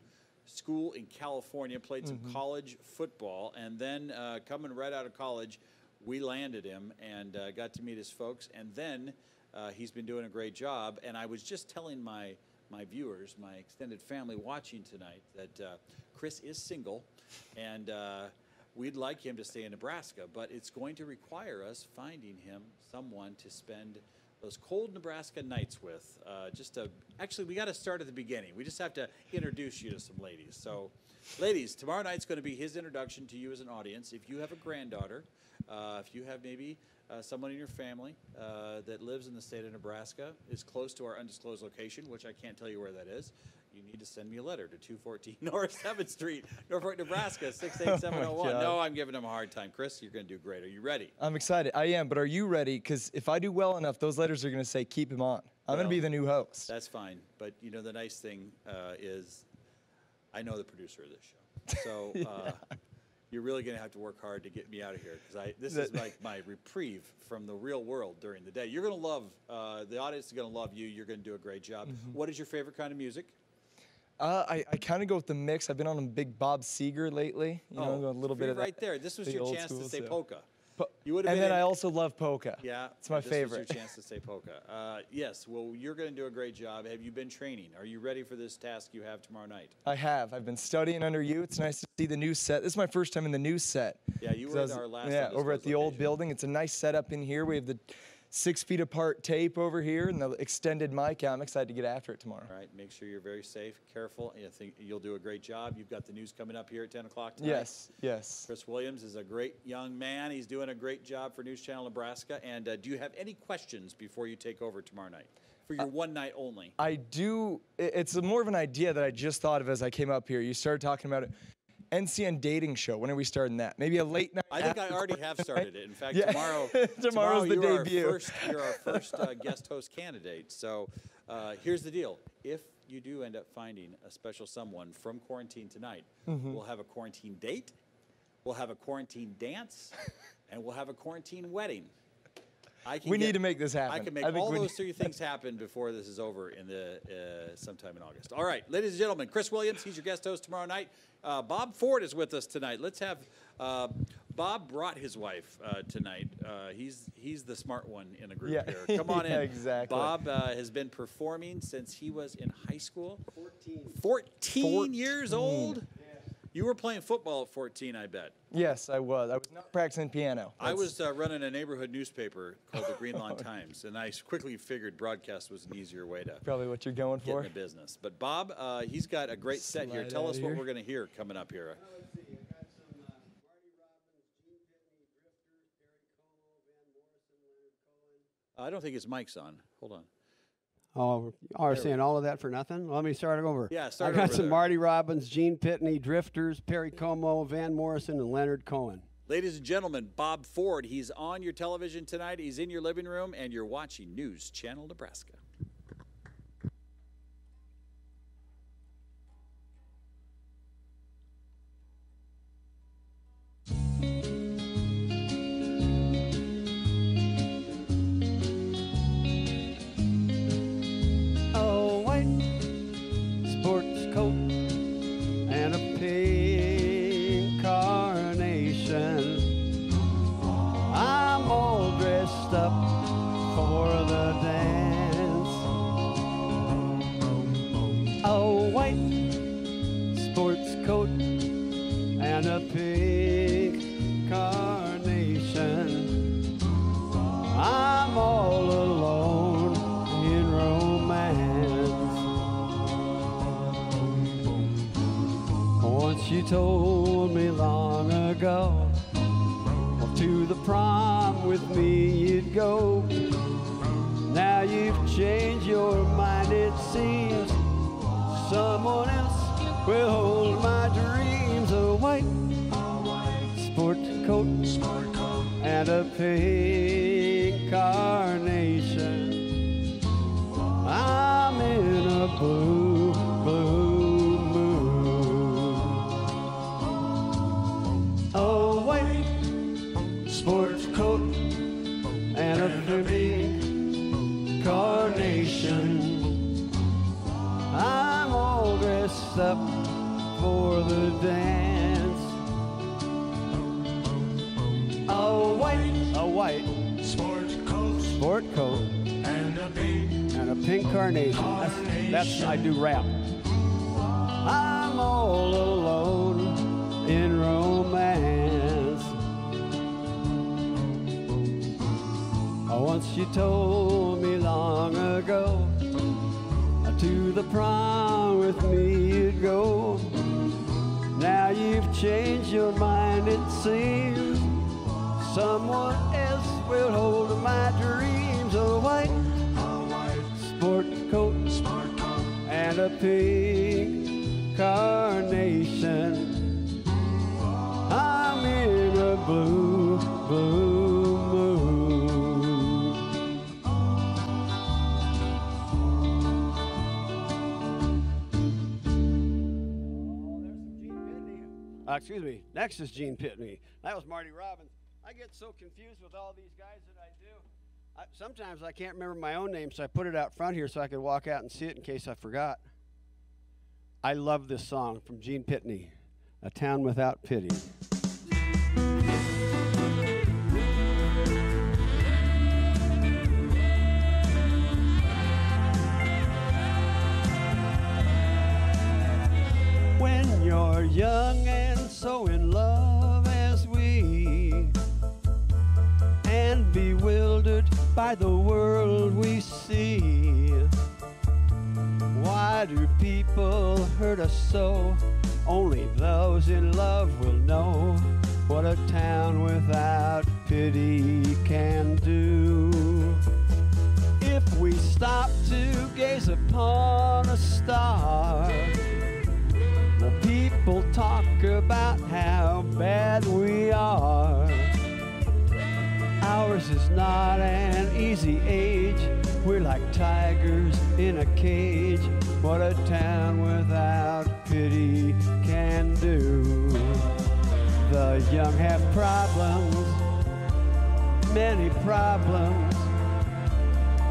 S2: school in California, played some college football, and then coming right out of college, we landed him and got to meet his folks. And then he's been doing a great job. And I was just telling my viewers, my extended family watching tonight, that Chris is single, and we'd like him to stay in Nebraska, but it's going to require us finding him someone to spend those cold Nebraska nights with. Actually, we got to start at the beginning. We just have to introduce you to some ladies. So, ladies, tomorrow night's going to be his introduction to you as an audience. If you have a granddaughter, if you have maybe someone in your family that lives in the state of Nebraska, is close to our undisclosed location, which I can't tell you where that is, you need to send me a letter to 214 North 7th Street, Norfolk, Nebraska, 68701. No, I'm giving them a hard time. Chris, you're going to do great. Are you ready?
S5: I'm excited. I am, but are you ready? Because if I do well enough, those letters are going to say, keep him on. I'm going to be the new host.
S2: That's fine. But, you know, the nice thing is I know the producer of this show. So you're really going to have to work hard to get me out of here, because this is like my reprieve from the real world during the day. You're going to love, the audience is going to love you. You're going to do a great job. What is your favorite kind of music?
S5: I kind of go with the mix. I've been on a big Bob Seger lately. You know, a little bit of
S2: right
S5: that.
S2: there. This was your chance to say polka. You would have
S5: And
S2: been
S5: then I
S2: in-
S5: also love polka.
S2: Yeah,
S5: It's my
S2: this
S5: favorite.
S2: was your chance to say polka. Yes, well, you're going to do a great job. Have you been training? Are you ready for this task you have tomorrow night?
S5: I have. I've been studying under you. It's nice to see the new set. This is my first time in the new set.
S2: Yeah, you were at our last
S5: Yeah, over at
S2: undisclosed
S5: the old
S2: location.
S5: building. It's a nice setup in here. We have the 6 feet apart tape over here and the extended mic. I'm excited to get after it tomorrow.
S2: All right, make sure you're very safe, careful. I think you'll do a great job. You've got the news coming up here at 10 o'clock tonight.
S5: Yes, yes.
S2: Chris Williams is a great young man. He's doing a great job for News Channel Nebraska. And do you have any questions before you take over tomorrow night for your one night only?
S5: I do. It's more of an idea that I just thought of as I came up here. You started talking about it. NCN dating show. When are we starting that? Maybe a late night.
S2: I think I already have started it. In fact,
S5: Yeah.
S2: tomorrow,
S5: Tomorrow's the
S2: you're
S5: debut.
S2: You're our first guest host candidate. So here's the deal. If you do end up finding a special someone from quarantine tonight, we'll have a quarantine date, we'll have a quarantine dance, and we'll have a quarantine wedding.
S5: We need to make this happen.
S2: I can make
S5: I think
S2: all
S5: we
S2: those
S5: need-
S2: three things happen before this is over in the sometime in August. All right, ladies and gentlemen, Chris Williams, he's your guest host tomorrow night. Bob Ford is with us tonight. Let's have Bob brought his wife tonight. He's the smart one in the group
S5: Yeah.
S2: here. Come on
S5: Yeah,
S2: in.
S5: exactly.
S2: Bob has been performing since he was in high school. 14 years old? You were playing football at 14, I bet.
S5: Yes, I was. I was not practicing piano.
S2: I was running a neighborhood newspaper called the Green Lawn Times, and I quickly figured broadcast was an easier way to
S5: Probably what you're going
S2: get in
S5: for.
S2: the business. But Bob, he's got a great set here.
S5: Slide
S2: Tell
S5: out
S2: us
S5: of
S2: what
S5: here.
S2: we're going to hear coming up here.
S4: Let's see. I got some Marty Robbins, Gene Pitney, Drifters, Perry Como, Van Morrison, Leonard Cohen.
S2: I don't think his mic's on. Hold on.
S4: Oh, are saying all of that for nothing? Let me start over.
S2: Yeah, start
S4: I got
S2: over
S4: some
S2: there.
S4: Marty Robbins, Gene Pitney, Drifters, Perry Como, Van Morrison, and Leonard Cohen.
S2: Ladies and gentlemen, Bob Ford. He's on your television tonight. He's in your living room, and you're watching News Channel Nebraska.
S4: A white sports coat and a pink carnation. I'm all dressed up for the dance. A white sports coat and a pink carnation. I'm all alone in romance. Once you told me long ago, well, to the prom with me you'd go. Now you've changed your mind, it seems. Someone else will hold my dreams. A white sport coat and a pink carnation. I'm in a blue, blue mood. A white sports coat and a pink carnation. I'm all dressed up for the dance. A white sport coat and a pink carnation. That's I do rap. I'm all alone in romance. Once you told me long ago, to the prom with me you'd go. Now you've changed your mind, it seems. Someone else will hold my dreams. A white sport coat and a pink carnation. I'm in a blue, blue mood. Excuse me. Next is Gene Pitney. That was Marty Robbins. I get so confused with all these guys that I do. Sometimes I can't remember my own name, so I put it out front here so I could walk out and see it in case I forgot. I love this song from Gene Pitney, A Town Without Pity. nor young and so in love as we, and bewildered by the world we see. Why do people hurt us so? Only those in love will know what a town without pity can do. If we stop to gaze upon a star, the people talk about how bad we are. Ours is not an easy age. We're like tigers in a cage. What a town without pity can do. The young have problems, many problems.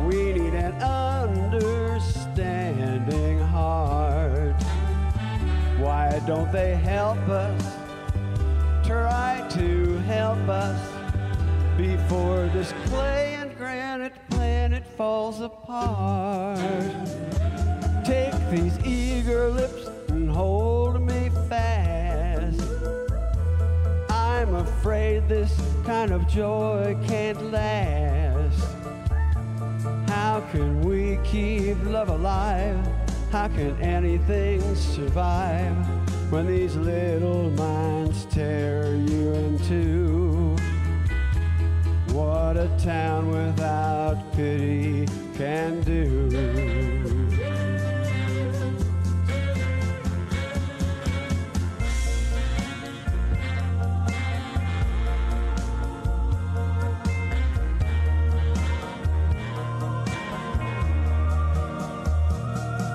S4: We need an understanding heart. Why don't they help us? Try to help us before this clay and granite planet falls apart. Take these eager lips and hold me fast. I'm afraid this kind of joy can't last. How can we keep love alive? How can anything survive when these little minds tear you in two? What a town without pity can do.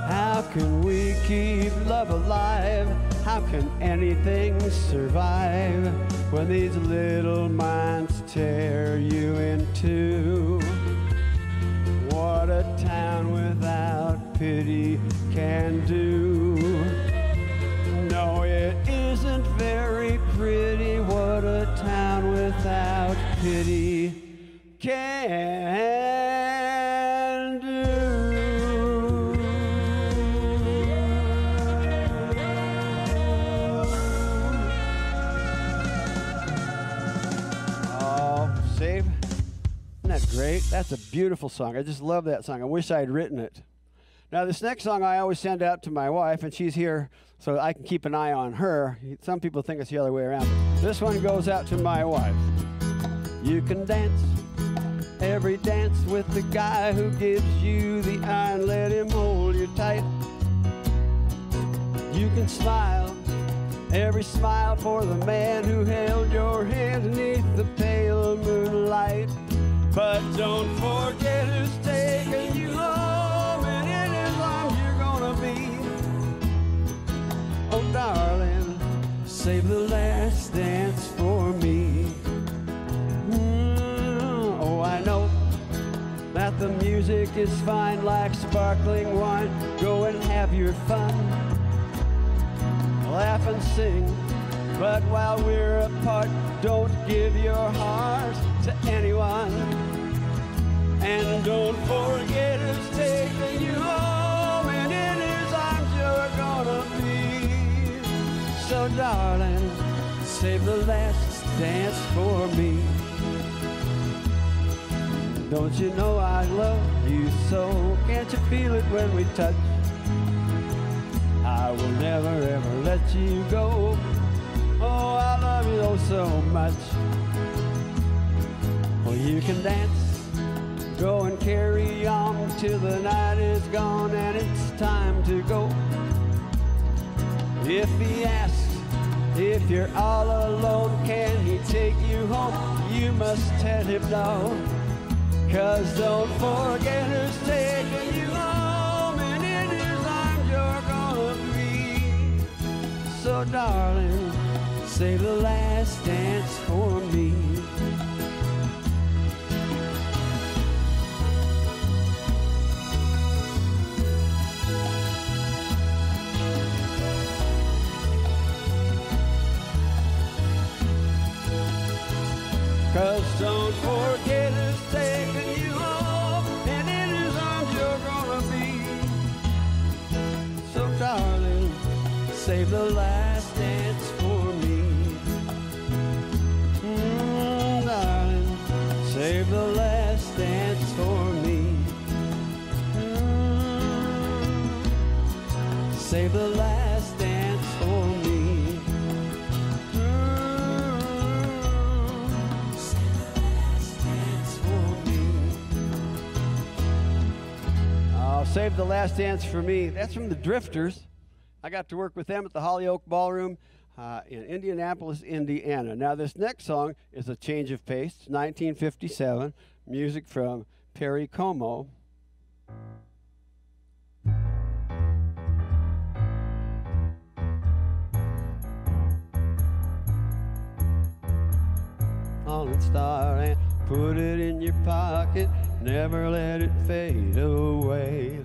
S4: How can we keep love alive? How can anything survive when these little minds tear you in two? What a town without pity can do. No, it isn't very pretty. What a town without pity can do. Save. Isn't that great? That's a beautiful song. I just love that song. I wish I had written it. Now, this next song I always send out to my wife, and she's here so I can keep an eye on her. Some people think it's the other way around. This one goes out to my wife. You can dance every dance with the guy who gives you the eye and let him hold you tight. You can smile every smile for the man who held your hand beneath the pale moonlight. But don't forget who's taking you home, and in his arms you're gonna be. Oh, darling, save the last dance for me. Oh, I know that the music is fine like sparkling wine. Go and have your fun, laugh and sing, but while we're apart, don't give your heart to anyone. And don't forget who's taking you home, and in his arms you're gonna be. So darling, save the last dance for me. Don't you know I love you so? Can't you feel it when we touch? I will never ever let you go. Oh, I love you oh so much. Well, you can dance, go and carry on till the night is gone and it's time to go. If he asks if you're all alone, can he take you home? You must tell him no. 'Cause don't forget who's taking you home, and in his arms you're gonna be. So darling, save the last dance for me. Cause don't forget who's taking you home, and in his arms you're gonna be. So darling, save the last Save the Last Dance for Me. That's from the Drifters. I got to work with them at the Hollyoak Ballroom in Indianapolis, Indiana. Now, this next song is a change of pace. It's 1957, music from Perry Como. Falling star and put it in your pocket, never let it fade away.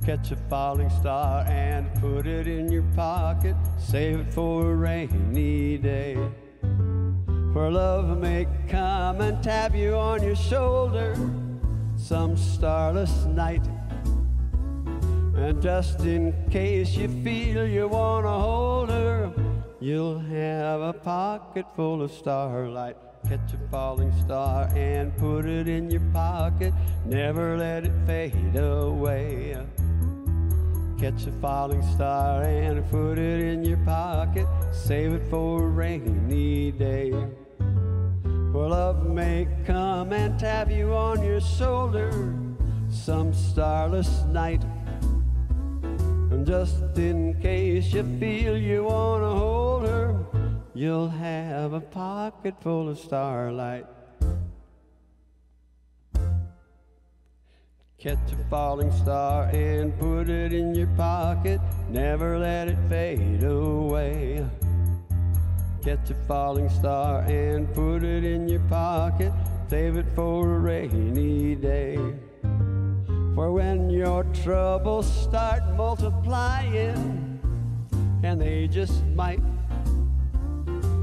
S4: Catch a falling star and put it in your pocket, save it for a rainy day. For love may come and tap you on your shoulder some starless night. And just in case you feel you wanna hold her, you'll have a pocket full of starlight. Catch a falling star and put it in your pocket, never let it fade away. Catch a falling star and put it in your pocket, save it for a rainy day. For love may come and tap you on your shoulder some starless night. And just in case you feel you wanna hold her, you'll have a pocket full of starlight. Catch a falling star and put it in your pocket, never let it fade away. Catch a falling star and put it in your pocket, save it for a rainy day. For when your troubles start multiplying, and they just might,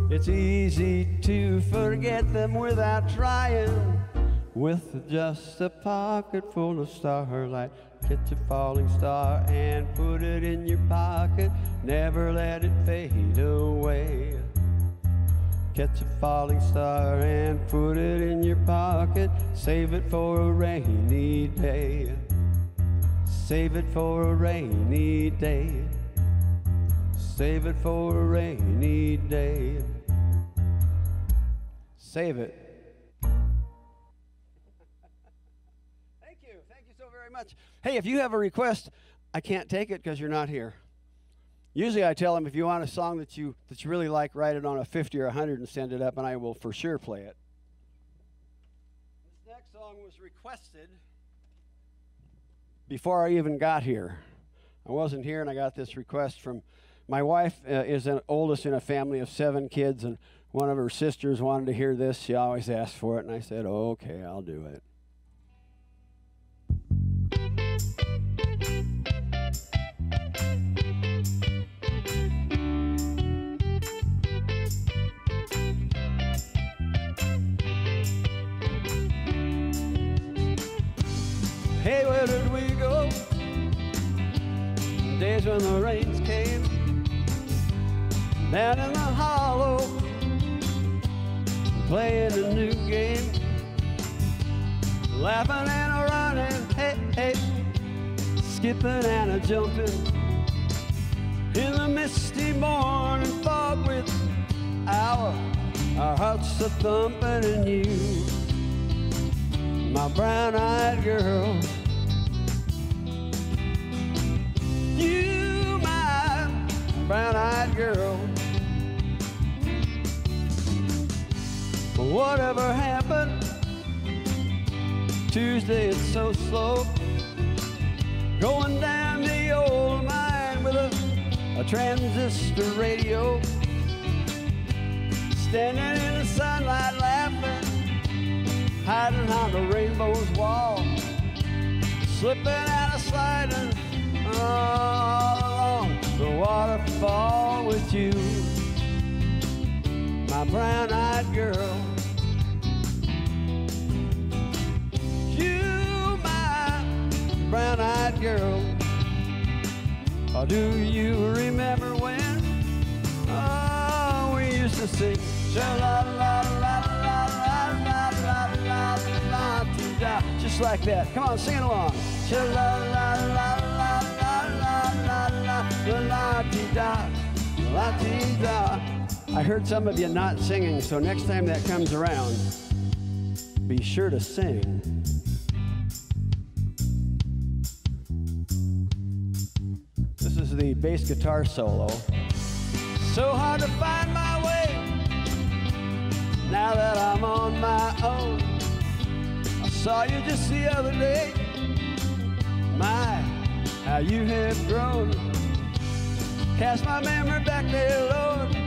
S4: it's easy to forget them without trying. With just a pocket full of starlight, catch a falling star and put it in your pocket, never let it fade away. Catch a falling star and put it in your pocket, save it for a rainy day. Save it for a rainy day. Save it for a rainy day. Save it. Thank you so very much. Hey, if you have a request, I can't take it because you're not here. Usually I tell them, if you want a song that you really like, write it on a 50 or 100 and send it up, and I will for sure play it. This next song was requested before I even got here. I wasn't here, and I got this request from my wife. Is the oldest in a family of 7 kids, and one of her sisters wanted to hear this. She always asked for it, and I said, oh, okay, I'll do it. Hey, where did we go? Days when the rains came down in the hollow, playing a new game, laughing and a running, hey, hey, skipping and a jumping in the misty morning fog with our hearts a thumping, and you, my brown-eyed girl, you, my brown-eyed girl. Whatever happened Tuesday, it's so slow, going down the old mine with a transistor radio, standing in the sunlight laughing, hiding on the rainbow's wall, slipping and a sliding all along the waterfall with you, my brown-eyed girl. You, my brown-eyed girl. Oh, do you remember when we used to sing sha-la-la-la-la-la-la-la-la-la-la-la-la-la-la, just like that? Come on, sing it along. Sha-la-la-la-la-la-la-la-la-la-la-la-la. I heard some of you not singing, so next time that comes around, be sure to sing. lead bass guitar solo. So hard to find my way now that I'm on my own. I saw you just the other day. My, how you have grown. Cast my memory back there, Lord.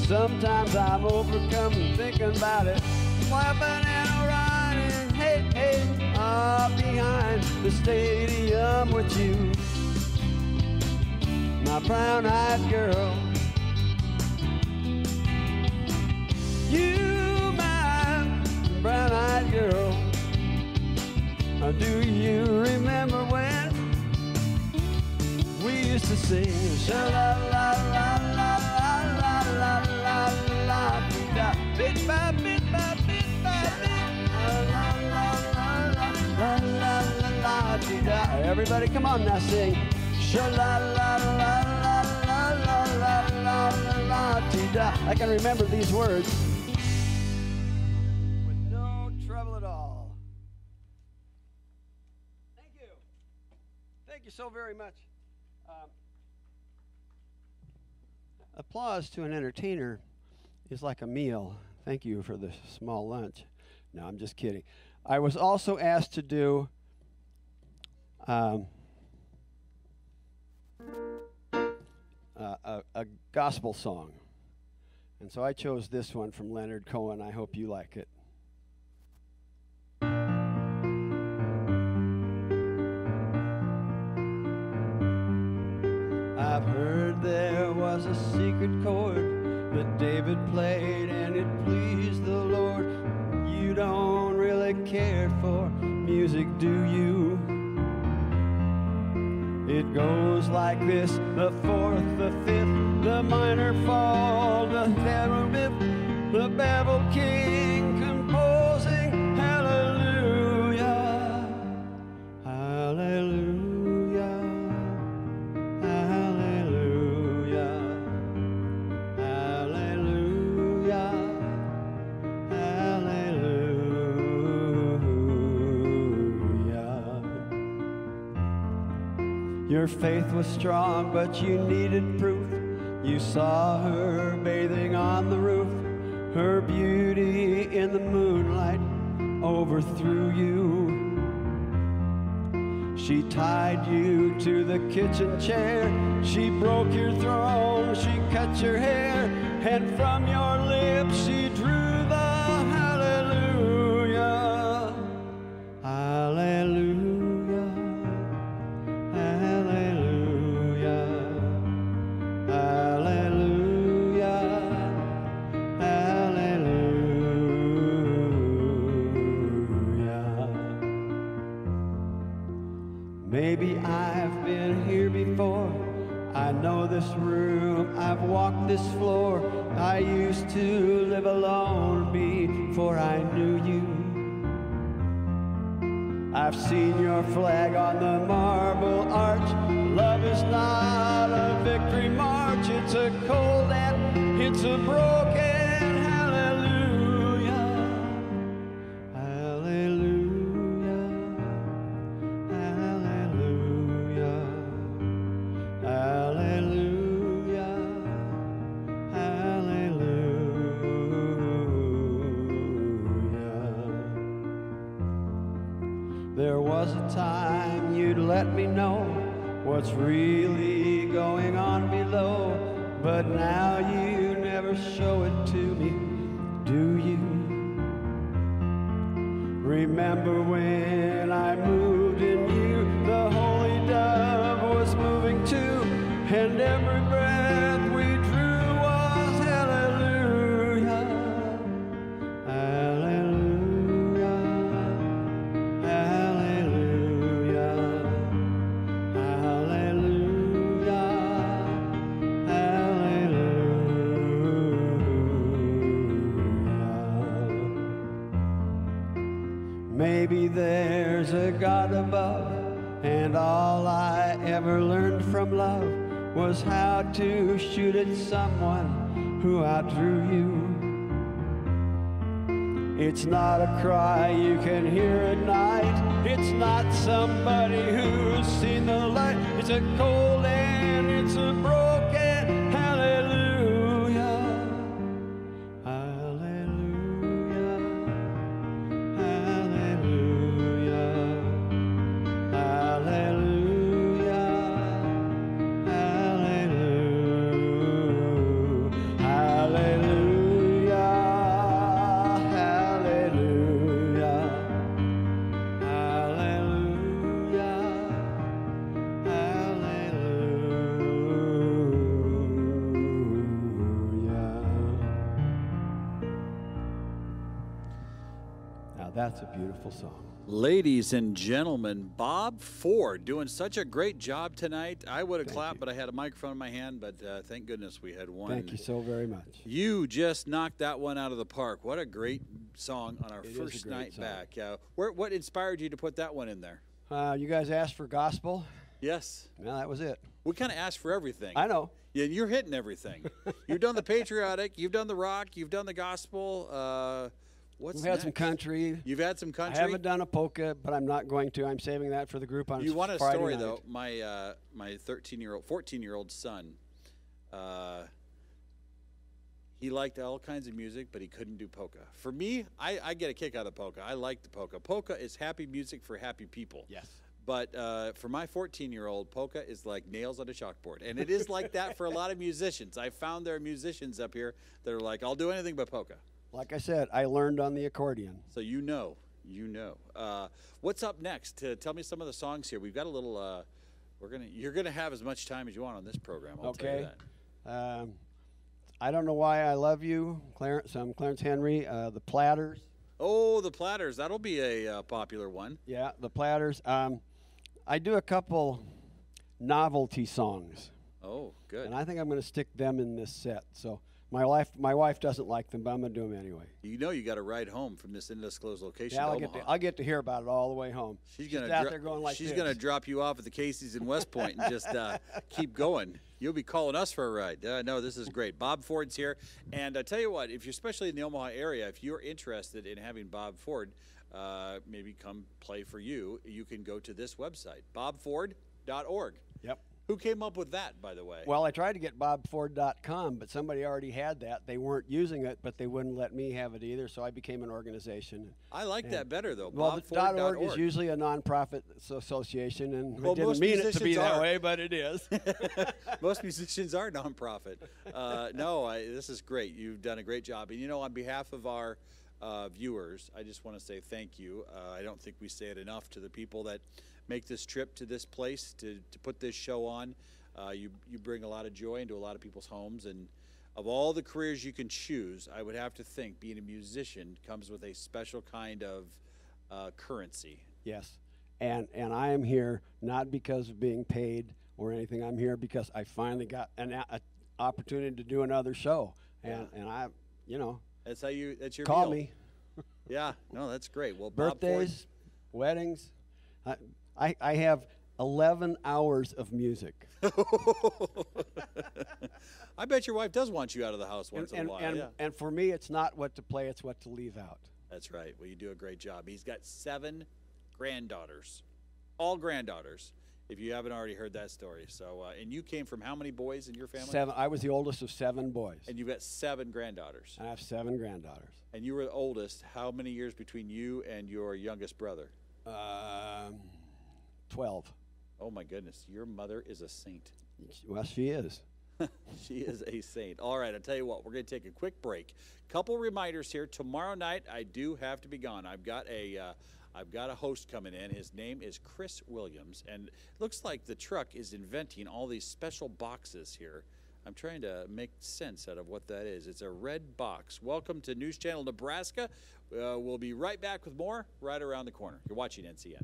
S4: Sometimes I'm overcome thinking about it. Clapping and riding, hey, hey, behind the stadium with you. My brown-eyed girl. You, my brown-eyed girl. Do you remember when we used to sing sha-la-la-la-la-la-la-la-la-la-la, bit by bit by bit by bit, la-la-la-la-la-la-la-la-la. Everybody come on now, sing sha-la-la-la-la-la-la-la-la-la-la. I can remember these words with no trouble at all. Thank you so very much. Applause to an entertainer is like a meal. Thank you for the small lunch. No, I'm just kidding. I was also asked to do a gospel song. And so I chose this one from Leonard Cohen. I hope you like it. I've heard there was a secret chord that David played and it pleased the Lord. You don't really care for music, do you? It goes like this: the fourth, the fifth, the minor fall, the theremin, the Babel king composing hallelujah, hallelujah. Your faith was strong, but you needed proof. You saw her bathing on the roof. Her beauty in the moonlight overthrew you. She tied you to the kitchen chair. She broke your throne. She cut your hair. And from your lips she drew the hallelujah. Hallelujah. Maybe I've been here before. I know this room, I've walked this floor. I used to live alone before I knew you. I've seen your flag on the marble arch. Love is not a victory march. It's a cold and it's a broken hallelujah. Hallelujah. Hallelujah. Hallelujah. Hallelujah. There was a time you'd let me know what's really going on below, but now you never show it to me, do you? Remember when I moved in you, the holy dove was moving too, and every breath we drew was hallelujah, hallelujah, hallelujah, hallelujah, hallelujah. Maybe there's a God above, and all I ever learned from love was how to shoot at someone who outdrew you. It's not a cry you can hear at night. It's not somebody who's seen the light. It's a cold air the broken. Hallelujah, hallelujah, hallelujah, hallelujah, hallelujah, hallelujah, Now that's a beautiful song.
S2: Ladies and gentlemen, Bob Ford doing such a great job tonight. I would have
S4: Thank
S2: clapped,
S4: you.
S2: but I had a microphone in my hand, but thank goodness we had one.
S4: Thank you so very much.
S2: You just knocked that one out of the park. What a great song on our
S4: It is a
S2: first
S4: great
S2: night
S4: song.
S2: back. What inspired you to put that one in there?
S4: You guys asked for gospel.
S2: Yes.
S4: Well, that was it.
S2: We kind of asked for everything.
S4: I know.
S2: Yeah, and you're hitting everything. You've done the patriotic, you've done the rock, you've done the gospel. What's
S4: We've had some
S2: next?
S4: country.
S2: You've had some
S4: I
S2: country.
S4: haven't done a polka, but I'm not going to. I'm saving that for the group on
S2: You want a
S4: Friday
S2: story
S4: night.
S2: though? My 14-year-old son, he liked all kinds of music, but he couldn't do polka. For me, I get a kick out of polka. I like the polka. Polka is happy music for happy people.
S4: Yes.
S2: But for my 14-year-old, polka is like nails on a chalkboard, and it is like that for a lot of musicians. I found there are musicians up here that are like, I'll do anything but polka.
S4: Like I said, I learned on the accordion.
S2: So you know. What's up next? Tell me some of the songs here. We've got a little. You're gonna have as much time as you want on this program. I'll tell you
S4: Okay.
S2: that.
S4: I Don't Know Why I Love You, Clarence Henry, the Platters.
S2: Oh, the Platters. That'll be a popular one.
S4: Yeah, the Platters. I do a couple novelty songs,
S2: Oh, good.
S4: and I think I'm going to stick them in this set. So my wife doesn't like them, but I'm going to do them anyway.
S2: You know you got to ride home from this undisclosed location
S4: Yeah,
S2: to
S4: I'll
S2: Omaha.
S4: get to hear about it all the way home.
S2: She's gonna
S4: out there going like
S2: she's
S4: this.
S2: gonna drop you off at the Casey's in West Point and just keep going. You'll be calling us for a ride. No, this is great. Bob Ford's here, and I tell you what, if you're especially in the Omaha area, if you're interested in having Bob Ford maybe come play for you, you can go to this website, bobford.org.
S4: Yep.
S2: Who came up with that, by the way?
S4: Well, I tried to get bobford.com, but somebody already had that. They weren't using it, but they wouldn't let me have it either, so I became an organization.
S2: I like that better though.
S4: Well, the
S2: bobford.org.
S4: .org is usually a nonprofit association, and
S2: Well,
S4: I didn't
S2: most
S4: mean it to be
S2: musicians
S4: that
S2: are.
S4: way, but it is.
S2: Most musicians are nonprofit. This is great. You've done a great job. And, you know, on behalf of our viewers, I just want to say thank you. I don't think we say it enough to the people that make this trip to this place to put this show on. You bring a lot of joy into a lot of people's homes. And of all the careers you can choose, I would have to think being a musician comes with a special kind of currency.
S4: Yes, and I am here not because of being paid or anything. I'm here because I finally got an opportunity to do another show, and I,
S2: That's your
S4: call
S2: deal.
S4: me.
S2: Yeah, no, that's great. Well, Bob Ford,
S4: Birthdays, weddings. I have 11 hours of music.
S2: I bet your wife does want you out of the house once in a while. Yeah.
S4: And for me, it's not what to play; it's what to leave out.
S2: That's right. Well, you do a great job. He's got 7 granddaughters, all granddaughters, if you haven't already heard that story. So, and you came from how many boys in your family?
S4: 7. I was the oldest of 7 boys,
S2: And you've got 7 granddaughters.
S4: and I have 7 granddaughters.
S2: And you were the oldest. How many years between you and your youngest brother?
S4: 12.
S2: Oh, my goodness. Your mother is a saint.
S4: Well, she is.
S2: She is a saint. All right, I'll tell you what, we're going to take a quick break. Couple reminders here. Tomorrow night, I do have to be gone. I've got a host coming in. His name is Chris Williams, and it looks like the truck is inventing all these special boxes here. I'm trying to make sense out of what that is. It's a red box. Welcome to News Channel Nebraska. We'll be right back with more right around the corner. You're watching NCN.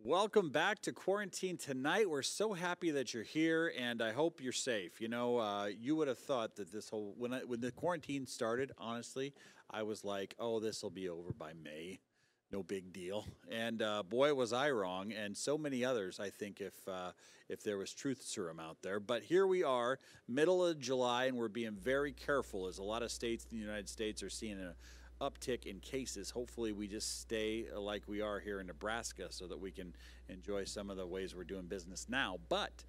S2: Welcome back to Quarantine Tonight. We're so happy that you're here, and I hope you're safe. You know, you would have thought that this whole when the quarantine started, honestly, I was like, oh, this will be over by May. No big deal. And boy, was I wrong, and so many others, I think, if there was truth serum out there. But here we are, middle of July, and we're being very careful as a lot of states in the United States are seeing an uptick in cases. Hopefully we just stay like we are here in Nebraska so that we can enjoy some of the ways we're doing business now. But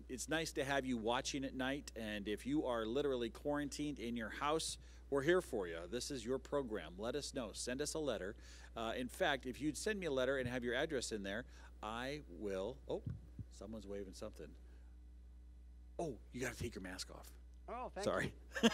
S2: it's nice to have you watching at night, and if you are literally quarantined in your house, we're here for you. This is your program. Let us know. Send us a letter. In fact, if you'd send me a letter and have your address in there, I will. Oh, someone's waving something. Oh, you got to take your mask off.
S4: Oh, thank
S2: Sorry.
S4: you.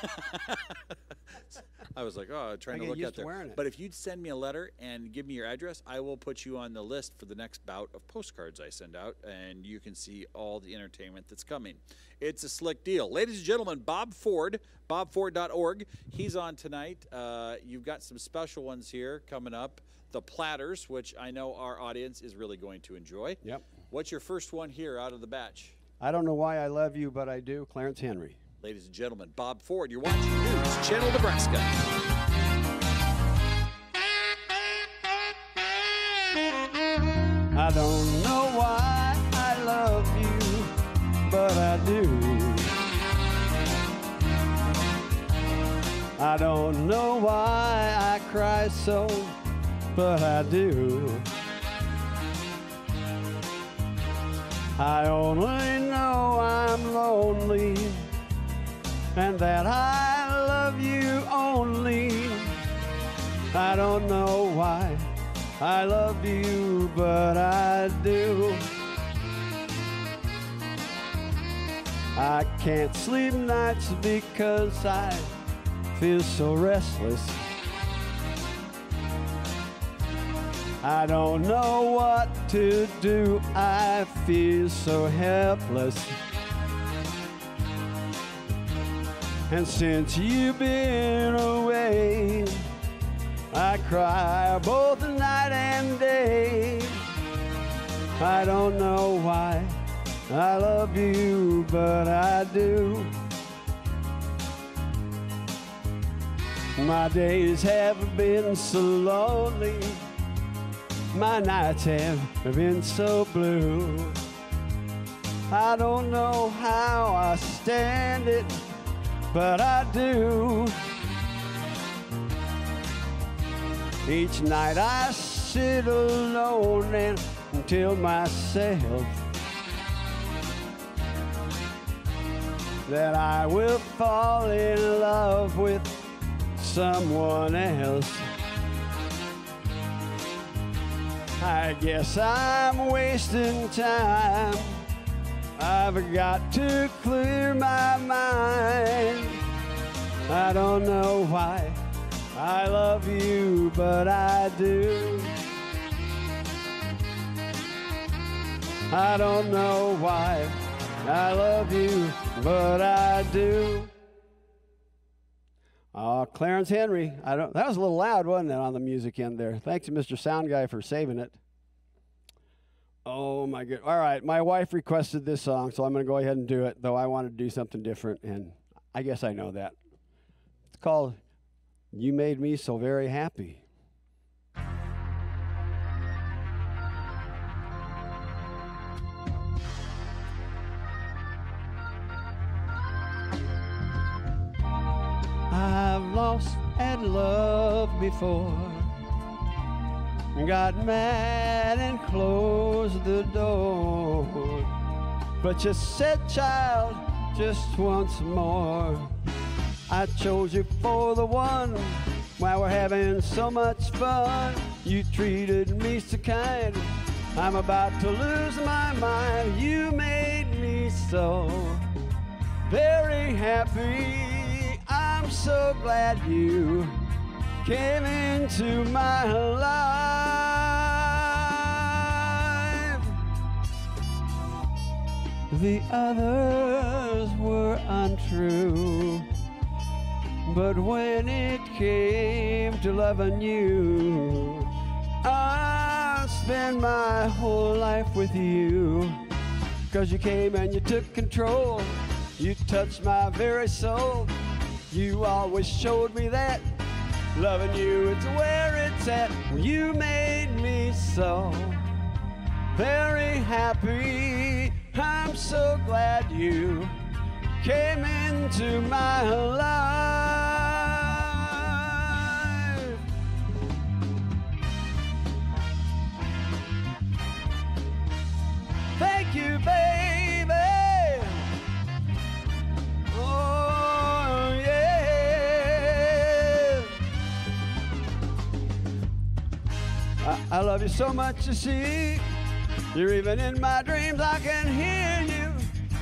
S2: I was like, oh, trying to
S4: get
S2: look
S4: used
S2: out
S4: to
S2: there.
S4: wearing it.
S2: But if you'd send me a letter and give me your address, I will put you on the list for the next bout of postcards I send out, and you can see all the entertainment that's coming. It's a slick deal. Ladies and gentlemen, Bob Ford, bobford.org. He's on tonight. You've got some special ones here coming up. The platters, which I know our audience is really going to enjoy.
S4: Yep.
S2: What's your first one here out of the batch?
S4: I don't know why I love you, but I do. Clarence Henry.
S2: Ladies and gentlemen, Bob Ford, you're watching News Channel Nebraska.
S4: I don't know why I love you, but I do. I don't know why I cry so, but I do. I only know I'm lonely, and that I love you only. I don't know why I love you, but I do. I can't sleep nights because I feel so restless. I don't know what to do, I feel so helpless. And since you've been away, I cry both night and day. I don't know why I love you, but I do. My days have been so lonely, my nights have been so blue. I don't know how I stand it, but I do. Each night I sit alone and tell myself that I will fall in love with someone else. I guess I'm wasting time. I've got to clear my mind. I don't know why I love you, but I do. I don't know why I love you, but I do. Clarence Henry. That was a little loud, wasn't it, on the music end there? Thanks to Mr. Sound Guy for saving it. Oh my good. All right, my wife requested this song, so I'm going to go ahead and do it, though I wanted to do something different, and I guess I know that. It's called You Made Me So Very Happy. I've lost and loved before, got mad and closed the door, but you said, child, just once more. I chose you for the one, while we're having so much fun. You treated me so kind, I'm about to lose my mind. You made me so very happy. I'm so glad you came into my life. The others were untrue, but when it came to loving you, I'll spend my whole life with you. 'Cause you came and you took control, you touched my very soul. You always showed me that Loving you is where it's at. You made me so very happy. I'm so glad you came into my life. Thank you, baby. Oh, yeah. I love you so much, you see. You're even in my dreams. I can hear you.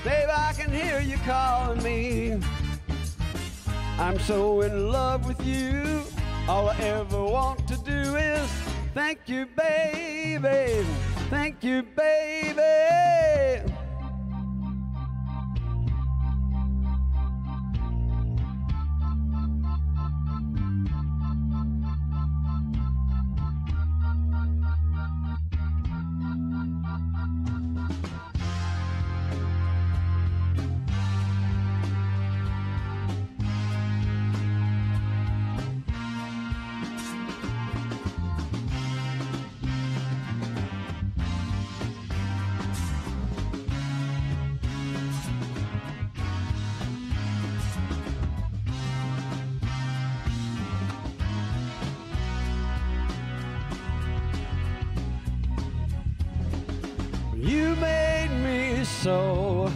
S4: Babe, I can hear you calling me. I'm so in love with you. All I ever want to do is thank you, baby. Thank you, baby. You made me so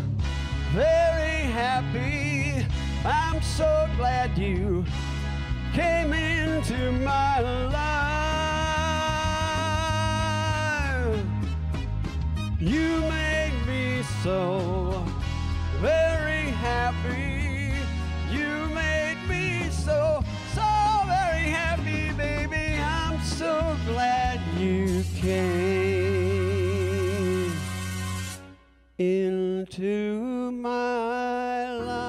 S4: very happy. I'm so glad you came into my life. You made me so very happy. You made me so very happy, baby. I'm so glad you came into my life.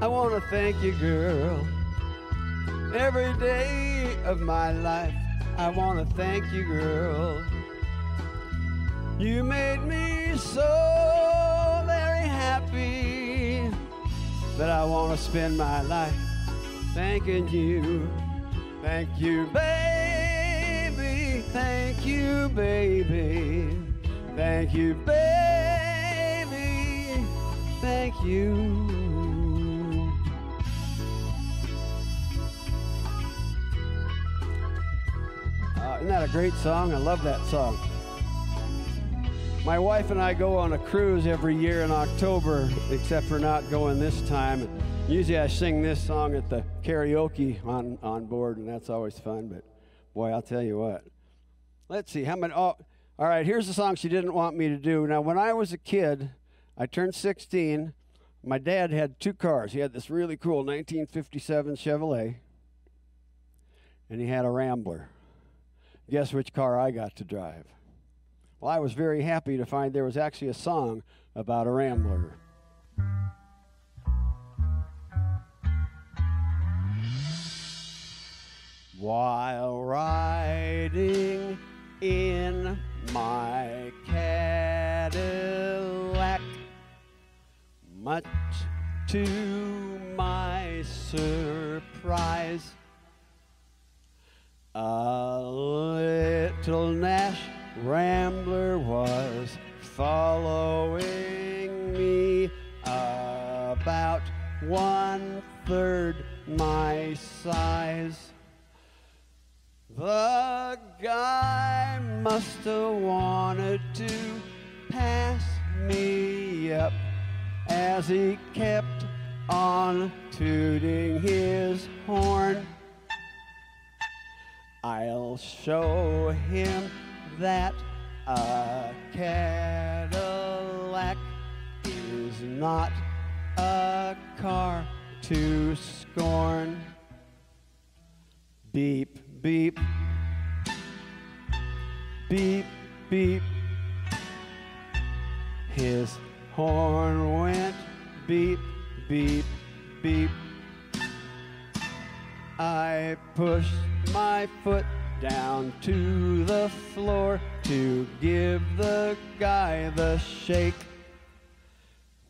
S4: I want to thank you, girl, every day of my life. I want to thank you, girl. You made me so very happy that I want to spend my life thanking you. Thank you, baby. Thank you, baby. Thank you, baby. Thank you. Isn't that a great song? I love that song. My wife and I go on a cruise every year in October, except for not going this time. Usually I sing this song at the karaoke on board, and that's always fun. But boy, I'll tell you what. Let's see how many. Oh, all right. Here's the song she didn't want me to do. Now, when I was a kid, I turned 16. My dad had two cars. He had this really cool 1957 Chevrolet, and he had a Rambler. Guess which car I got to drive? Well, I was very happy to find there was actually a song about a Rambler. While riding in my Cadillac, much to my surprise, a little Nash Rambler was following me, about 1/3 my size. The guy must have wanted to pass me up as he kept on tooting his horn. I'll show him that a Cadillac is not a car to scorn. Beep, beep, beep, beep. His horn went beep, beep, beep. I pushed my foot down to the floor to give the guy the shake.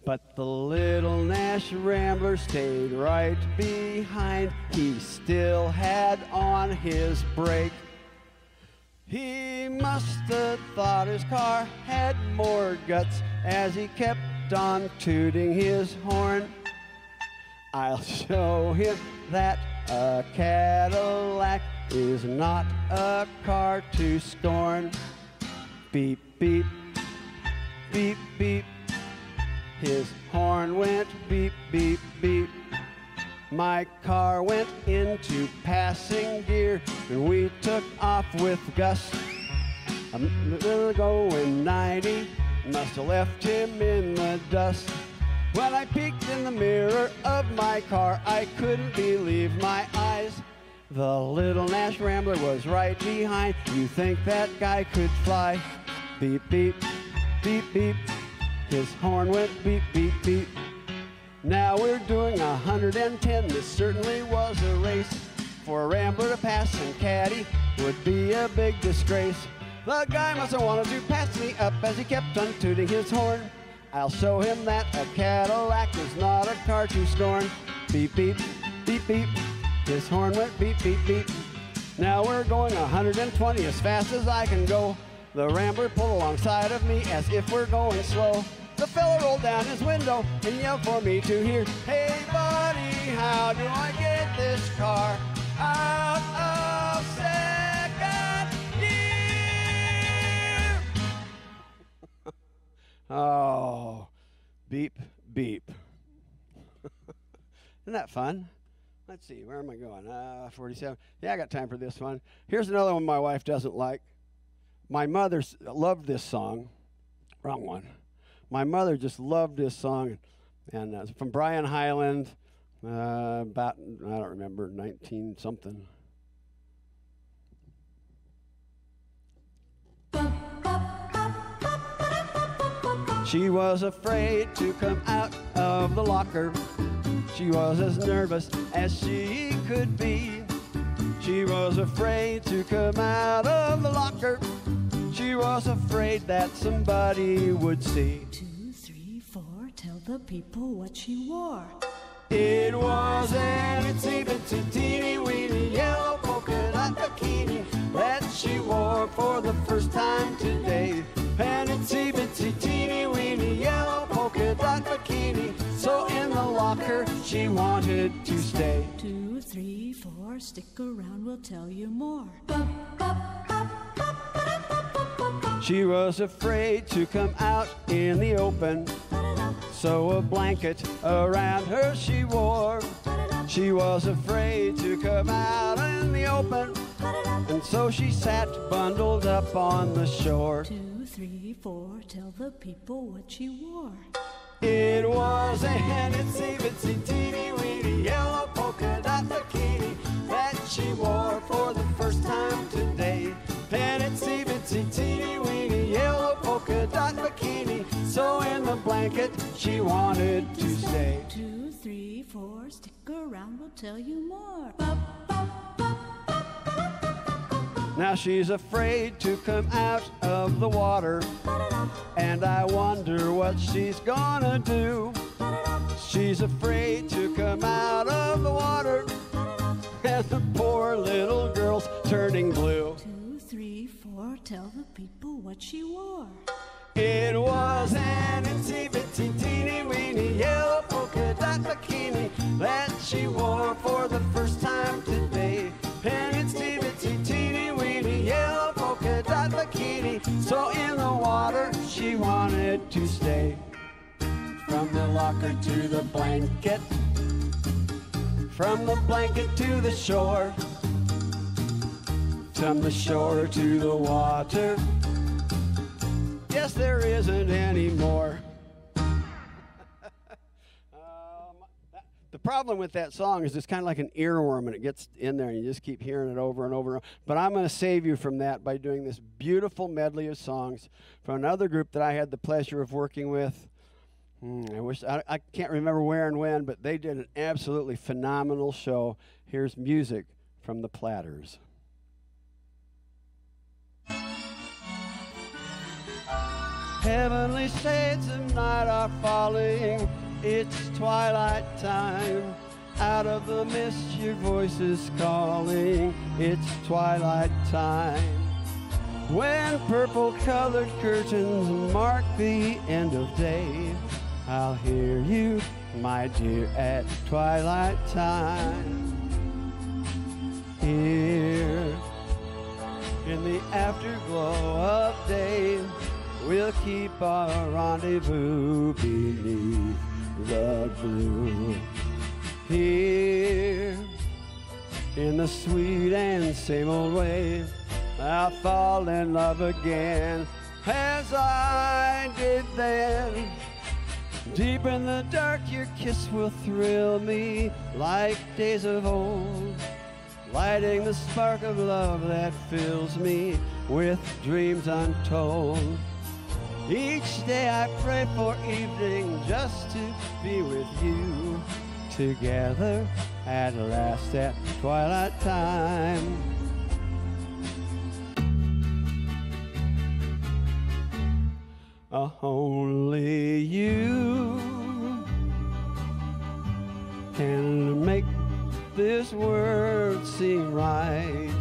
S4: But the little Nash Rambler stayed right behind. He still had on his brake. He must have thought his car had more guts as he kept on tooting his horn. I'll show him that a Cadillac is not a car to scorn. Beep, beep, beep, beep. His horn went beep, beep, beep. My car went into passing gear, and we took off with Gus. I'm going 90, must have left him in the dust. When I peeked in the mirror of my car, I couldn't believe my eyes. The little Nash Rambler was right behind. You think that guy could fly? Beep, beep, beep, beep. His horn went beep, beep, beep. Now we're doing 110. This certainly was a race. For a Rambler to pass some caddy would be a big disgrace. The guy must have wanted to pass me up as he kept on tooting his horn. I'll show him that a Cadillac is not a car to scorn. Beep, beep, beep, beep. His horn went beep, beep, beep. Now we're going 120 as fast as I can go. The Rambler pulled alongside of me as if we're going slow. The fella rolled down his window and yelled for me to hear. Hey buddy, how do I get this car out of second gear? Oh, beep, beep. Isn't that fun? Let's see, where am I going? 47. Yeah, I got time for this one. Here's another one my wife doesn't like. My mother loved this song. Wrong one. My mother just loved this song, and it's from Brian Hyland, about, I don't remember, 19-something. She was afraid to come out of the locker. She was as nervous as she could be. She was afraid to come out of the locker. She was afraid that somebody would see.
S6: 2, 3, 4, tell the people what she wore.
S4: It was an itsy bitsy teeny weeny yellow polka dot bikini that she wore for the first time today. An itsy bitsy teeny weeny yellow polka dot bikini, so in the locker she wanted to stay.
S6: 2, 3, 4, stick around, we'll tell you more.
S4: She was afraid to come out in the open, so a blanket around her she wore. She was afraid to come out in the open, and so she sat bundled up on the shore.
S6: 2, 3, 4, tell the people what she wore.
S4: It was an itsy bitsy teeny weeny yellow polka dot bikini that she wore for the first time today. An itsy bitsy teeny weeny yellow polka dot bikini, so in the blanket she wanted to stay.
S6: 2, 3, 4, stick around, we'll tell you more.
S4: Now she's afraid to come out of the water, and I wonder what she's gonna do. She's afraid to come out of the water, and the poor little girl's turning blue.
S6: 2, 3, 4, tell the people what she wore.
S4: It was an itsy bitsy teeny weeny yellow polka dot bikini that she wore for the first time today. An itsy bitsy teeny weeny yellow polka dot bikini, so in the water she wanted to stay. From the locker to the blanket, from the blanket to the shore, from the shore to the water. Yes, there isn't any more. The problem with that song is it's kind of like an earworm, and it gets in there, and you just keep hearing it over and over. But I'm going to save you from that by doing this beautiful medley of songs from another group that I had the pleasure of working with. I can't remember where and when, but they did an absolutely phenomenal show. Here's music from the Platters. Heavenly shades of night are falling. It's twilight time. Out of the mist your voice is calling. It's twilight time. When purple-colored curtains mark the end of day, I'll hear you, my dear, at twilight time. Here, in the afterglow of day, we'll keep our rendezvous beneath the blue. Here, in the sweet and same old way, I'll fall in love again as I did then. Deep in the dark your kiss will thrill me like days of old, lighting the spark of love that fills me with dreams untold. Each day I pray for evening just to be with you, together at last at twilight time. Only you can make this world seem right.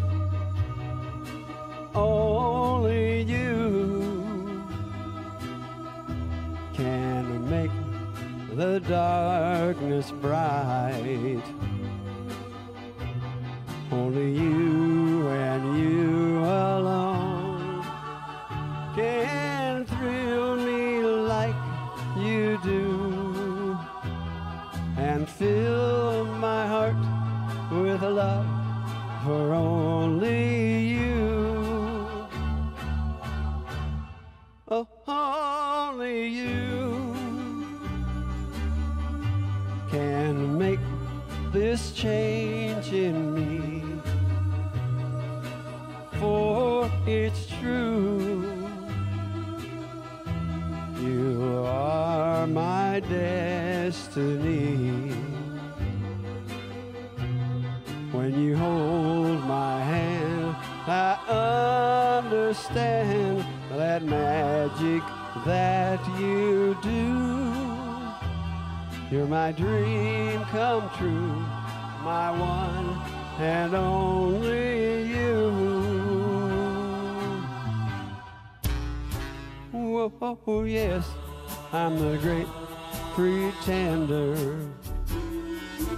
S4: Only you can make the darkness bright. Only you and you alone can thrill me like you do and fill my heart with love for only you. Oh, only you can make this change in me, for it's true. You are my destiny. When you hold my hand, I understand that magic that you do. You're my dream come true, my one and only you. Oh, yes, I'm the great pretender,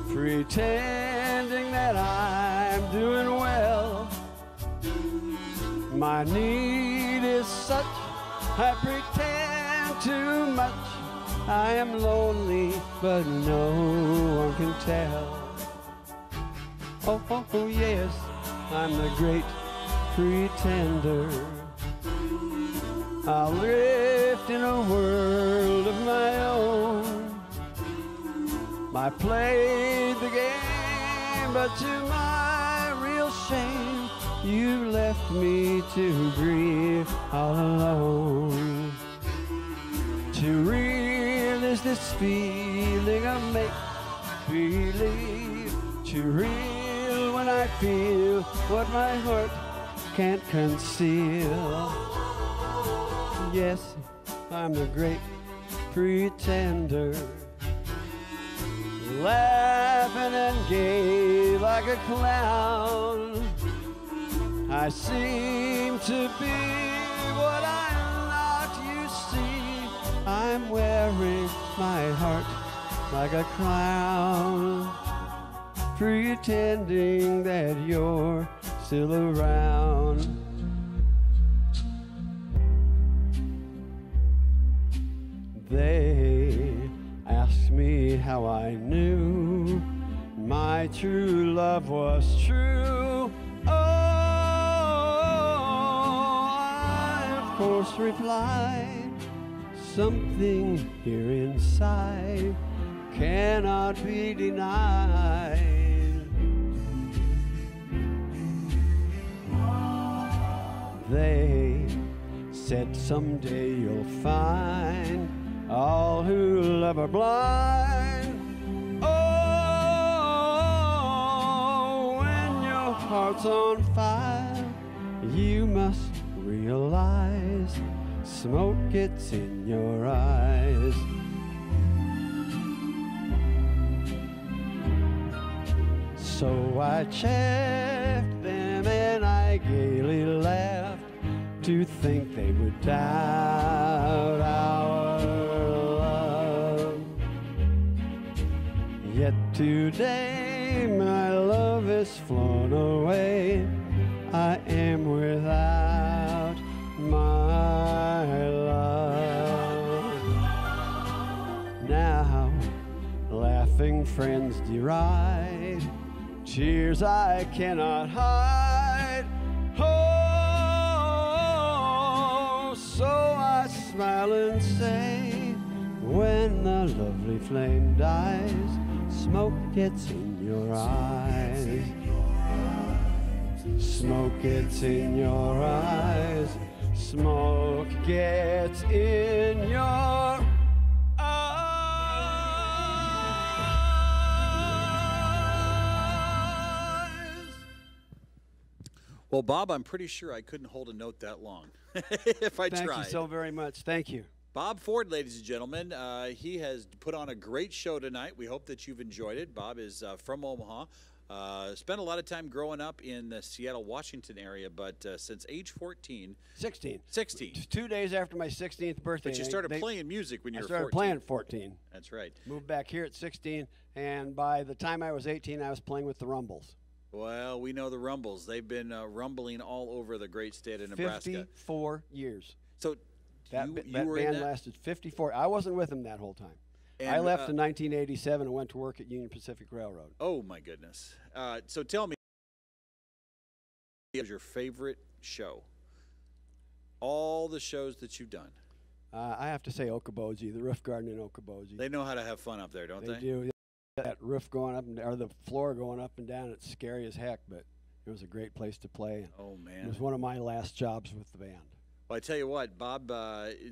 S4: pretending that I'm doing well. My need is such, I pretend too much. I am lonely, but no one can tell. Oh, yes, I'm the great pretender. I'll drift in a world of my own. I played the game, but to my real shame, you left me to grieve all alone. Too real is this feeling of make-believe. Too real when I feel what my heart can't conceal. Yes, I'm the great pretender, laughing and gay like a clown. I seem to be what I'm not, you see. I'm wearing my heart like a crown, pretending that you're still around. They asked me how I knew my true love was true. Oh, I of course replied, something here inside cannot be denied. They said someday you'll find all who love are blind. Oh, when your heart's on fire, you must realize smoke gets in your eyes. So I chaffed them and I gaily laughed to think they would doubt our love. Yet today my love has flown away. I am without my love. Now laughing friends deride, tears I cannot hide. Oh, so I smile and say, when the lovely flame dies, smoke gets in your eyes. Smoke gets in your eyes. Smoke gets in your eyes.
S2: Well, Bob, I'm pretty sure I couldn't hold a note that long if I tried.
S4: Thank you so very much. Thank you.
S2: Bob Ford, ladies and gentlemen, he has put on a great show tonight. We hope that you've enjoyed it. Bob is from Omaha. Spent a lot of time growing up in the Seattle, Washington area, but since age 14.
S4: 16.
S2: 16.
S4: 2 days after my 16th birthday.
S2: But you started playing music when you were 14.
S4: I started playing at 14.
S2: That's right.
S4: Moved back here at 16, and by the time I was 18, I was playing with the Rumbles.
S2: Well, we know the Rumbles. They've been rumbling all over the great state of Nebraska.
S4: 54 years.
S2: So
S4: That
S2: you
S4: band
S2: were in that?
S4: lasted 54. I wasn't with them that whole time.
S2: And,
S4: I left in 1987 and went to work at Union Pacific Railroad.
S2: Oh, my goodness. So tell me, what was your favorite show? All the shows that you've done.
S4: I have to say Okoboji, the roof garden in Okoboji.
S2: They know how to have fun up there, don't they?
S4: They do. That roof going up, or the floor going up and down, it's scary as heck, but it was a great place to play.
S2: Oh, man.
S4: It was one of my last jobs with the band.
S2: Well, I tell you what, Bob,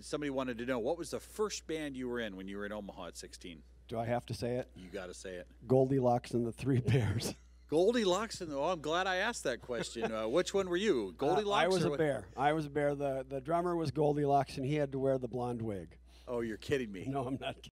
S2: somebody wanted to know, what was the first band you were in when you were in Omaha at 16?
S4: Do I have to say it?
S2: You got to say it.
S4: Goldilocks and the Three Bears.
S2: Goldilocks and I'm glad I asked that question. Which one were you? Goldilocks?
S4: I was
S2: or
S4: a bear. I was a bear. The drummer was Goldilocks, and he had to wear the blonde wig.
S2: Oh, you're kidding me.
S4: No, I'm not kidding.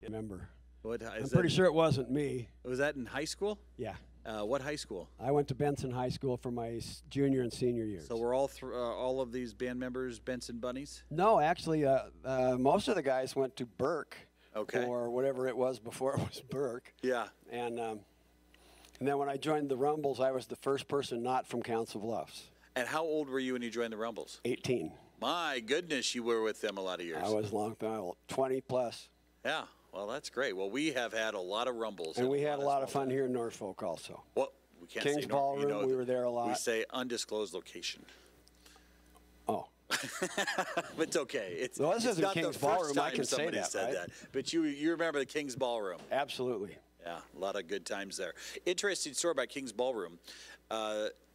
S4: Remember.
S2: I'm
S4: pretty sure it wasn't me.
S2: Was that in high school?
S4: Yeah.
S2: What high school?
S4: I went to Benson High School for my junior and senior years.
S2: So were all of these band members Benson Bunnies?
S4: No, actually, most of the guys went to Burke.
S2: Okay.
S4: Or whatever it was before it was Burke.
S2: Yeah.
S4: And then when I joined the Rumbles, I was the first person not from Council Bluffs.
S2: And how old were you when you joined the Rumbles?
S4: 18.
S2: My goodness, you were with them a lot of years.
S4: I was long time, 20 plus.
S2: Yeah. Well, that's great. Well, we have had a lot of Rumbles.
S4: And we had a lot of fun here in Norfolk also.
S2: Well, we can't
S4: King's
S2: say
S4: Ballroom, we were there a lot.
S2: We say undisclosed location.
S4: Oh.
S2: But it's okay. It's
S4: this isn't
S2: not
S4: King's
S2: the
S4: Ballroom.
S2: first time
S4: I can say
S2: somebody
S4: that,
S2: said
S4: right?
S2: that. But you remember the King's Ballroom.
S4: Absolutely.
S2: Yeah, a lot of good times there. Interesting story about King's Ballroom.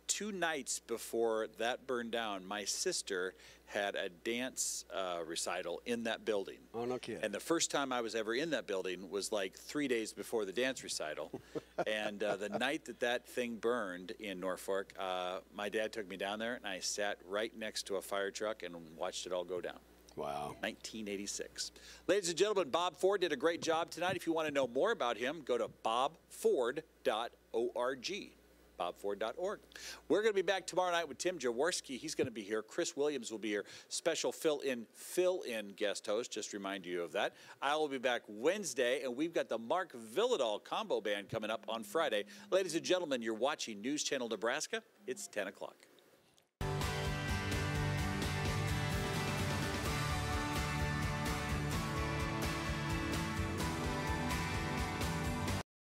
S2: 2 nights before that burned down, my sister had a dance recital in that building.
S4: Oh, no kidding.
S2: And the first time I was ever in that building was like 3 days before the dance recital. And the night that thing burned in Norfolk, my dad took me down there, and I sat right next to a fire truck and watched it all go down.
S4: Wow.
S2: 1986. Ladies and gentlemen, Bob Ford did a great job tonight. If you want to know more about him, go to bobford.org. bobford.org. We're going to be back tomorrow night with Tim Jaworski. He's going to be here. Chris Williams will be here. Special fill-in guest host. Just remind you of that. I will be back Wednesday, and we've got the Mark Villadal combo band coming up on Friday. Ladies and gentlemen, you're watching News Channel Nebraska. It's 10 o'clock.